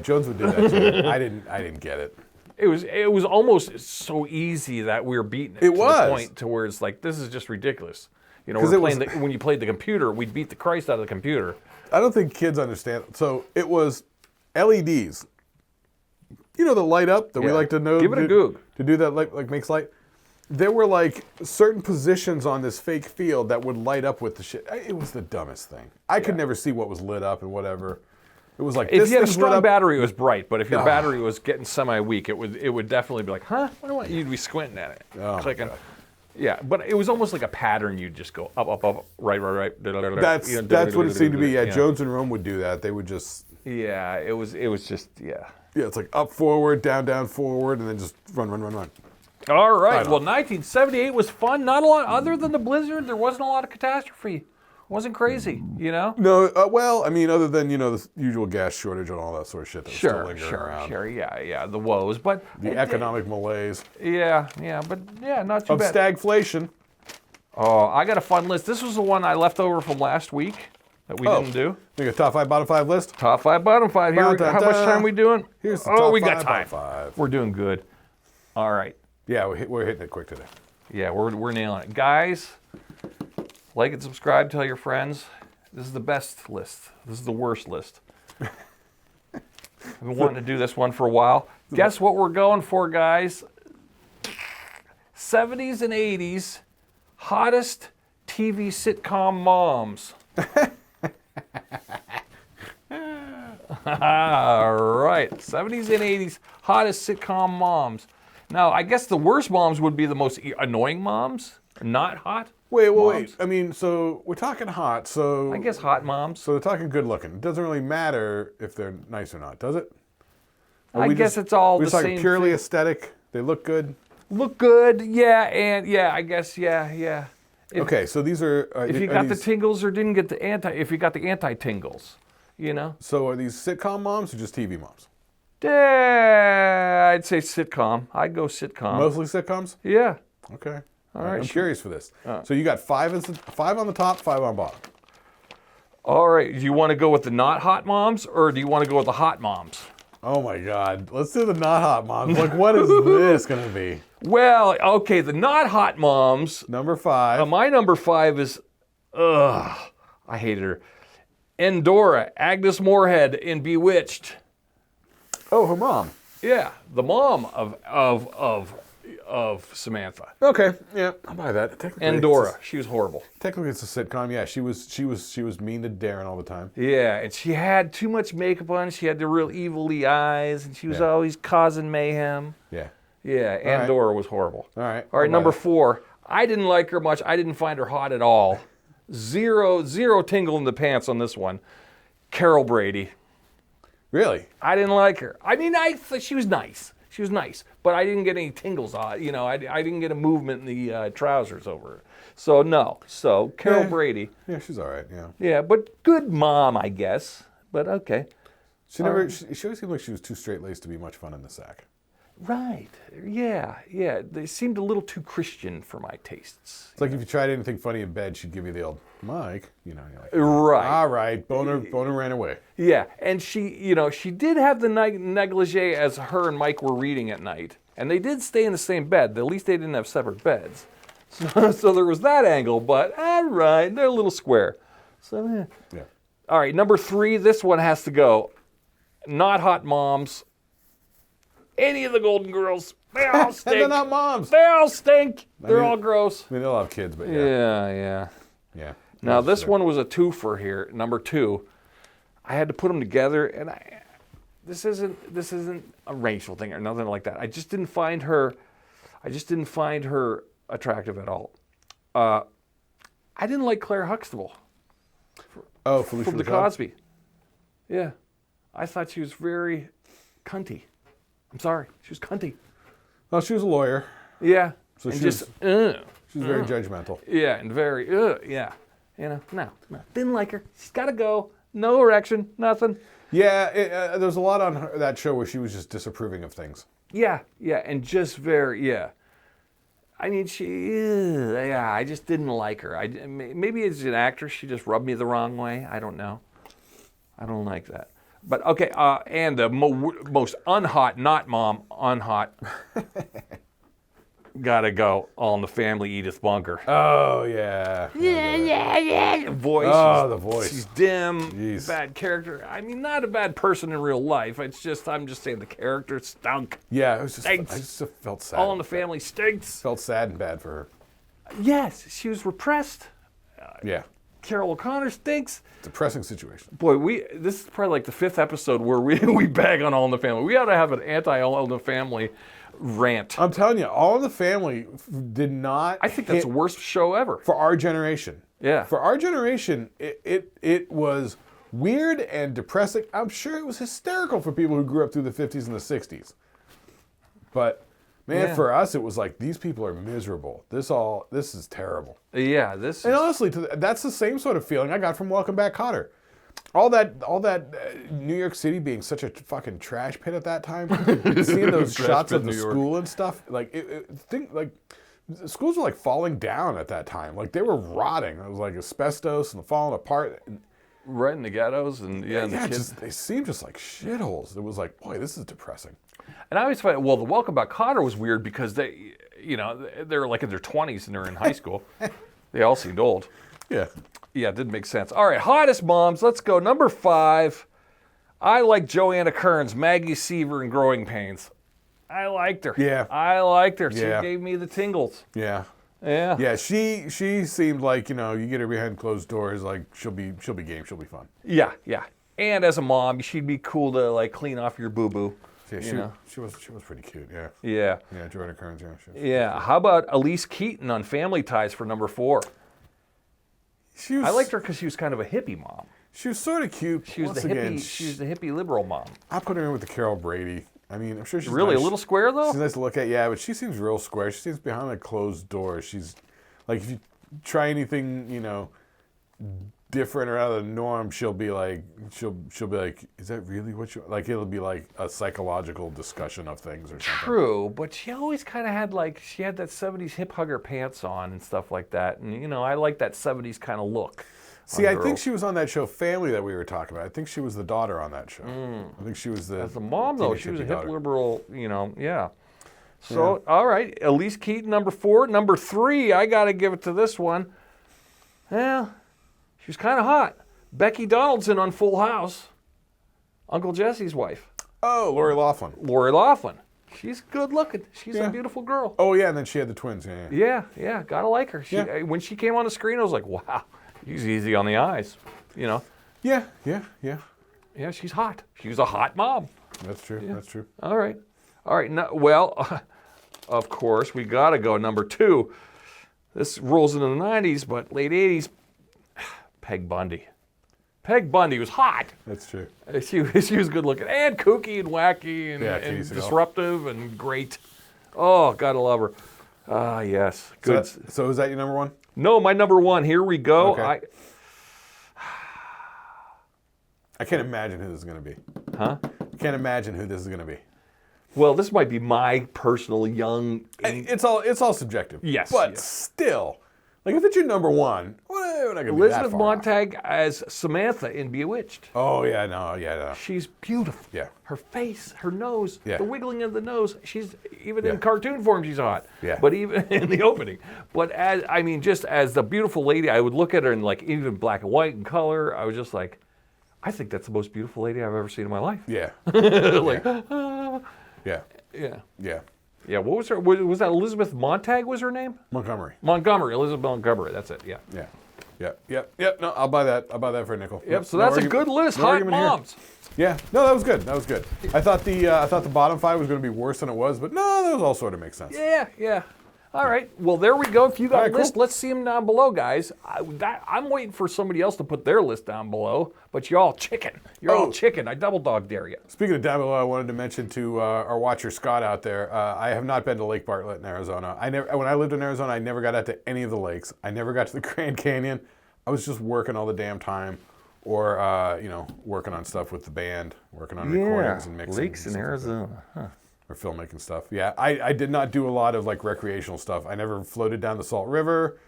Jones would do that too. I didn't get it. It was almost so easy that we were beating it. It to was the point to where it's like, this is just ridiculous. You know, when you played the computer, we'd beat the Christ out of the computer. I don't think kids understand. So it was LEDs. You know, the light up that we like to know. Give it a goog. To do that, like makes light. There were like certain positions on this fake field that would light up with the shit. It was the dumbest thing. I could never see what was lit up and whatever. It was like, if you had a strong battery, it was bright. But if your battery was getting semi-weak, it would definitely be like, huh? I don't want you to be squinting at it, clicking. Yeah, but it was almost like a pattern. You'd just go up, right. That's what it seemed to be. Yeah, Jones and Rome would do that. They would just. Yeah, it was just. Yeah, it's like up, forward, down, forward, and then just run. All right. Well, 1978 was fun. Not a lot, other than the blizzard. There wasn't a lot of catastrophe. Wasn't crazy, you know? No, other than, the usual gas shortage and all that sort of shit that was still lingering around. Sure, yeah, the woes, but... The economic malaise. Yeah, but not too bad. Of stagflation. Oh, I got a fun list. This was the one I left over from last week that we didn't do. Make a top 5, bottom 5 list? Top 5, bottom 5. How much time are we doing? Here's the top we 5, got time. Bottom 5. We're doing good. All right. Yeah, we're hitting it quick today. Yeah, we're nailing it. Guys... Like and subscribe, tell your friends. This is the best list. This is the worst list. I've been wanting to do this one for a while. Guess what we're going for, guys? 70s and 80s hottest TV sitcom moms. All right, 70s and 80s hottest sitcom moms. Now, I guess the worst moms would be the most annoying moms, not hot. Wait. I mean, so we're talking hot, so... I guess hot moms. So they're talking good looking. It doesn't really matter if they're nice or not, does it? I guess it's all the same thing. We're talking purely aesthetic. They look good. Look good, I guess, yeah. Okay, so these are... if you got the tingles or didn't get if you got the anti-tingles, you know? So are these sitcom moms or just TV moms? Yeah, I'd say sitcom. I'd go sitcom. Mostly sitcoms? Yeah. Okay. All right. I'm curious for this. So you got 5 on the top, 5 on bottom. All right. Do you want to go with the not hot moms or do you want to go with the hot moms? Oh my God. Let's do the not hot moms. Like, what is this going to be? Well, okay, the not hot moms. Number 5. My number 5 is, I hated her. Endora, Agnes Moorehead in Bewitched. Oh, her mom. Yeah, the mom of Samantha. Okay, yeah, I'll buy that. Endora, she was horrible. Technically, it's a sitcom. Yeah, she was mean to Darren all the time. Yeah, and she had too much makeup on. She had the real evil-y eyes, and she was always causing mayhem. Yeah. Yeah, Endora was horrible. All right. All right, number 4. I didn't like her much. I didn't find her hot at all. Zero tingle in the pants on this one. Carol Brady. Really? I didn't like her. I mean, she was nice. She was nice, but I didn't get any tingles on. You know, I didn't get a movement in the trousers over her. So no. So Carol Brady. Yeah, she's all right. Yeah. Yeah, but good mom, I guess. But okay. She always seemed like she was too straight-laced to be much fun in the sack. Right. Yeah. Yeah. They seemed a little too Christian for my tastes. It's like if you tried anything funny in bed, she'd give you the old, Mike, you're like, right. All right, Boner ran away. Yeah. And she did have the negligee as her and Mike were reading at night. And they did stay in the same bed. At least they didn't have separate beds. So there was that angle, but all right, they're a little square. So, yeah. All right, number 3, this one has to go. Not hot moms. Any of the Golden Girls, they all stink. And they're not moms. They all stink. They're all gross. I mean, they'll have kids, but yeah. Yeah. Now, this one was a twofer here, number 2. I had to put them together, and this isn't a racial thing or nothing like that. I just didn't find her attractive at all. I didn't like Claire Huxtable. From the Cosby. Yeah. I thought she was very cunty. I'm sorry. She was cunty. Well, she was a lawyer. Yeah. So she was very judgmental. Yeah, and very, yeah. No. Didn't like her. She's got to go. No erection, nothing. Yeah, there was a lot on that show where she was just disapproving of things. Yeah, and just very, yeah. I mean, I just didn't like her. Maybe as an actress, she just rubbed me the wrong way. I don't know. I don't like that. But okay, and the most unhot, not mom, unhot, gotta go. All in the Family, Edith Bunker. Oh yeah. Yeah. Voice. Oh, the voice. She's dim. Jeez. Bad character. I mean, not a bad person in real life. I'm just saying the character stunk. Yeah, it was just. Stinks. I just felt sad. All in the Family stinks. Felt sad and bad for her. Yes, she was repressed. Yeah. Carol O'Connor stinks. Depressing situation. Boy, this is probably like the 5th episode where we bag on All in the Family. We ought to have an anti-All in the Family rant. I'm telling you, All in the Family did not. I think that's the worst show ever. For our generation. Yeah. For our generation, it was weird and depressing. I'm sure it was hysterical for people who grew up through the 50s and the 60s. But, man, for us, it was like, these people are miserable. This is terrible. Yeah, And honestly, that's the same sort of feeling I got from Welcome Back, Kotter. All that New York City being such a fucking trash pit at that time, seeing those shots of the school and stuff, schools were like falling down at that time. Like they were rotting. It was like asbestos and falling apart. Right in the ghettos and the kids. They seemed just like shitholes. It was like, boy, this is depressing. And I always find, the Welcome Back Kotter was weird because they're like in their 20s and they're in high school. They all seemed old. Yeah. Yeah, it didn't make sense. All right, hottest moms. Let's go. Number 5. I like Joanna Kearns, Maggie Seaver in Growing Pains. I liked her. Yeah. I liked her. She Yeah. gave me the tingles. Yeah. Yeah. Yeah, she seemed like, you get her behind closed doors, like she'll be game, she'll be fun. Yeah. And as a mom, she'd be cool to like clean off your boo-boo. Yeah, she was pretty cute, yeah. Yeah. Yeah, Joanna Kearns, yeah. Yeah. How about Elise Keaton on Family Ties for number 4? I liked her because she was kind of a hippie mom. She was sort of cute. She was the hippie liberal mom. I put her in with the Carol Brady. I mean, I'm sure she's really nice. a little square though. She's nice to look at, yeah, but she seems real square. She seems behind a closed door. She's like, if you try anything, different or out of the norm, she'll be like, is that really what you like? It'll be like a psychological discussion of things or something. True, but she always kind of had she had that 70s hip hugger pants on and stuff like that, and I like that 70s kind of look. See, I think she was on that show Family that we were talking about. I think she was the daughter on that show. I think she was as a mom though. She was a hip daughter. liberal, yeah. So all right, Elise Keaton number 4, number 3. I got to give it to this one. Well. She was kind of hot. Becky Donaldson on Full House. Uncle Jesse's wife. Oh, Lori Loughlin. Lori Loughlin. She's good looking. She's a beautiful girl. Oh, yeah, and then she had the twins. Yeah. Gotta like her. When she came on the screen, I was like, wow, she's easy on the eyes. Yeah. Yeah, she's hot. She was a hot mom. That's true. Yeah. That's true. All right. No, of course, we gotta go number 2. This rolls into the 90s, but late 80s. Peg Bundy. Peg Bundy was hot. That's true. She was good looking and kooky and wacky and disruptive and great. Oh, gotta love her. Ah, yes. Good. So is that your number 1? No, my number 1. Here we go. Okay. I can't imagine who this is going to be. Huh? I can't imagine who this is going to be. Well, this might be my personal young. It's all subjective. Yes, but yes. still, like if it's your number one, we're not gonna be Elizabeth that far Montag as Samantha in Bewitched. Oh yeah, no. She's beautiful. Yeah. Her face, her nose, Yeah. the wiggling of the nose. She's even in cartoon form. She's hot. Yeah. But even in the opening. But just as the beautiful lady, I would look at her in like even black and white and color. I was just like, I think that's the most beautiful lady I've ever seen in my life. Yeah. Like, Yeah. yeah. Yeah. Yeah, what was her? Was that Elizabeth Montag? Was her name? Montgomery. Elizabeth Montgomery. That's it. Yeah. Yeah. Yep. No, I'll buy that. I'll buy that for a nickel. Yep. So that's a good list. Hot moms. Yeah. No, that was good. I thought the bottom 5 was going to be worse than it was, but no, that was all sort of makes sense. Yeah. All right. Well, there we go. If you got a list, cool. let's see them down below, guys. I'm waiting for somebody else to put their list down below, but you're all chicken. All chicken. I double dog dare you. Speaking of down below, I wanted to mention to our watcher Scott out there, I have not been to Lake Bartlett in Arizona. When I lived in Arizona, I never got out to any of the lakes. I never got to the Grand Canyon. I was just working all the damn time, or working on stuff with the band, working on recordings and mixing. Lakes in Arizona. Huh. Or filmmaking stuff. Yeah, I did not do a lot of like recreational stuff. I never floated down the Salt River,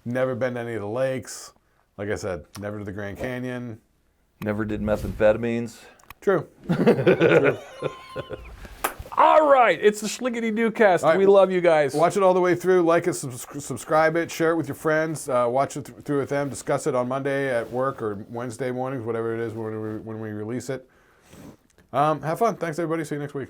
never been to any of the lakes. Like I said, never to the Grand Canyon. Never did methamphetamines. True. All right, it's the Shlicketty Newcast. Right. We love you guys. Watch it all the way through. Like it, subscribe it, share it with your friends. Watch it through with them. Discuss it on Monday at work or Wednesday mornings, whatever it is when we release it. Have fun. Thanks, everybody. See you next week.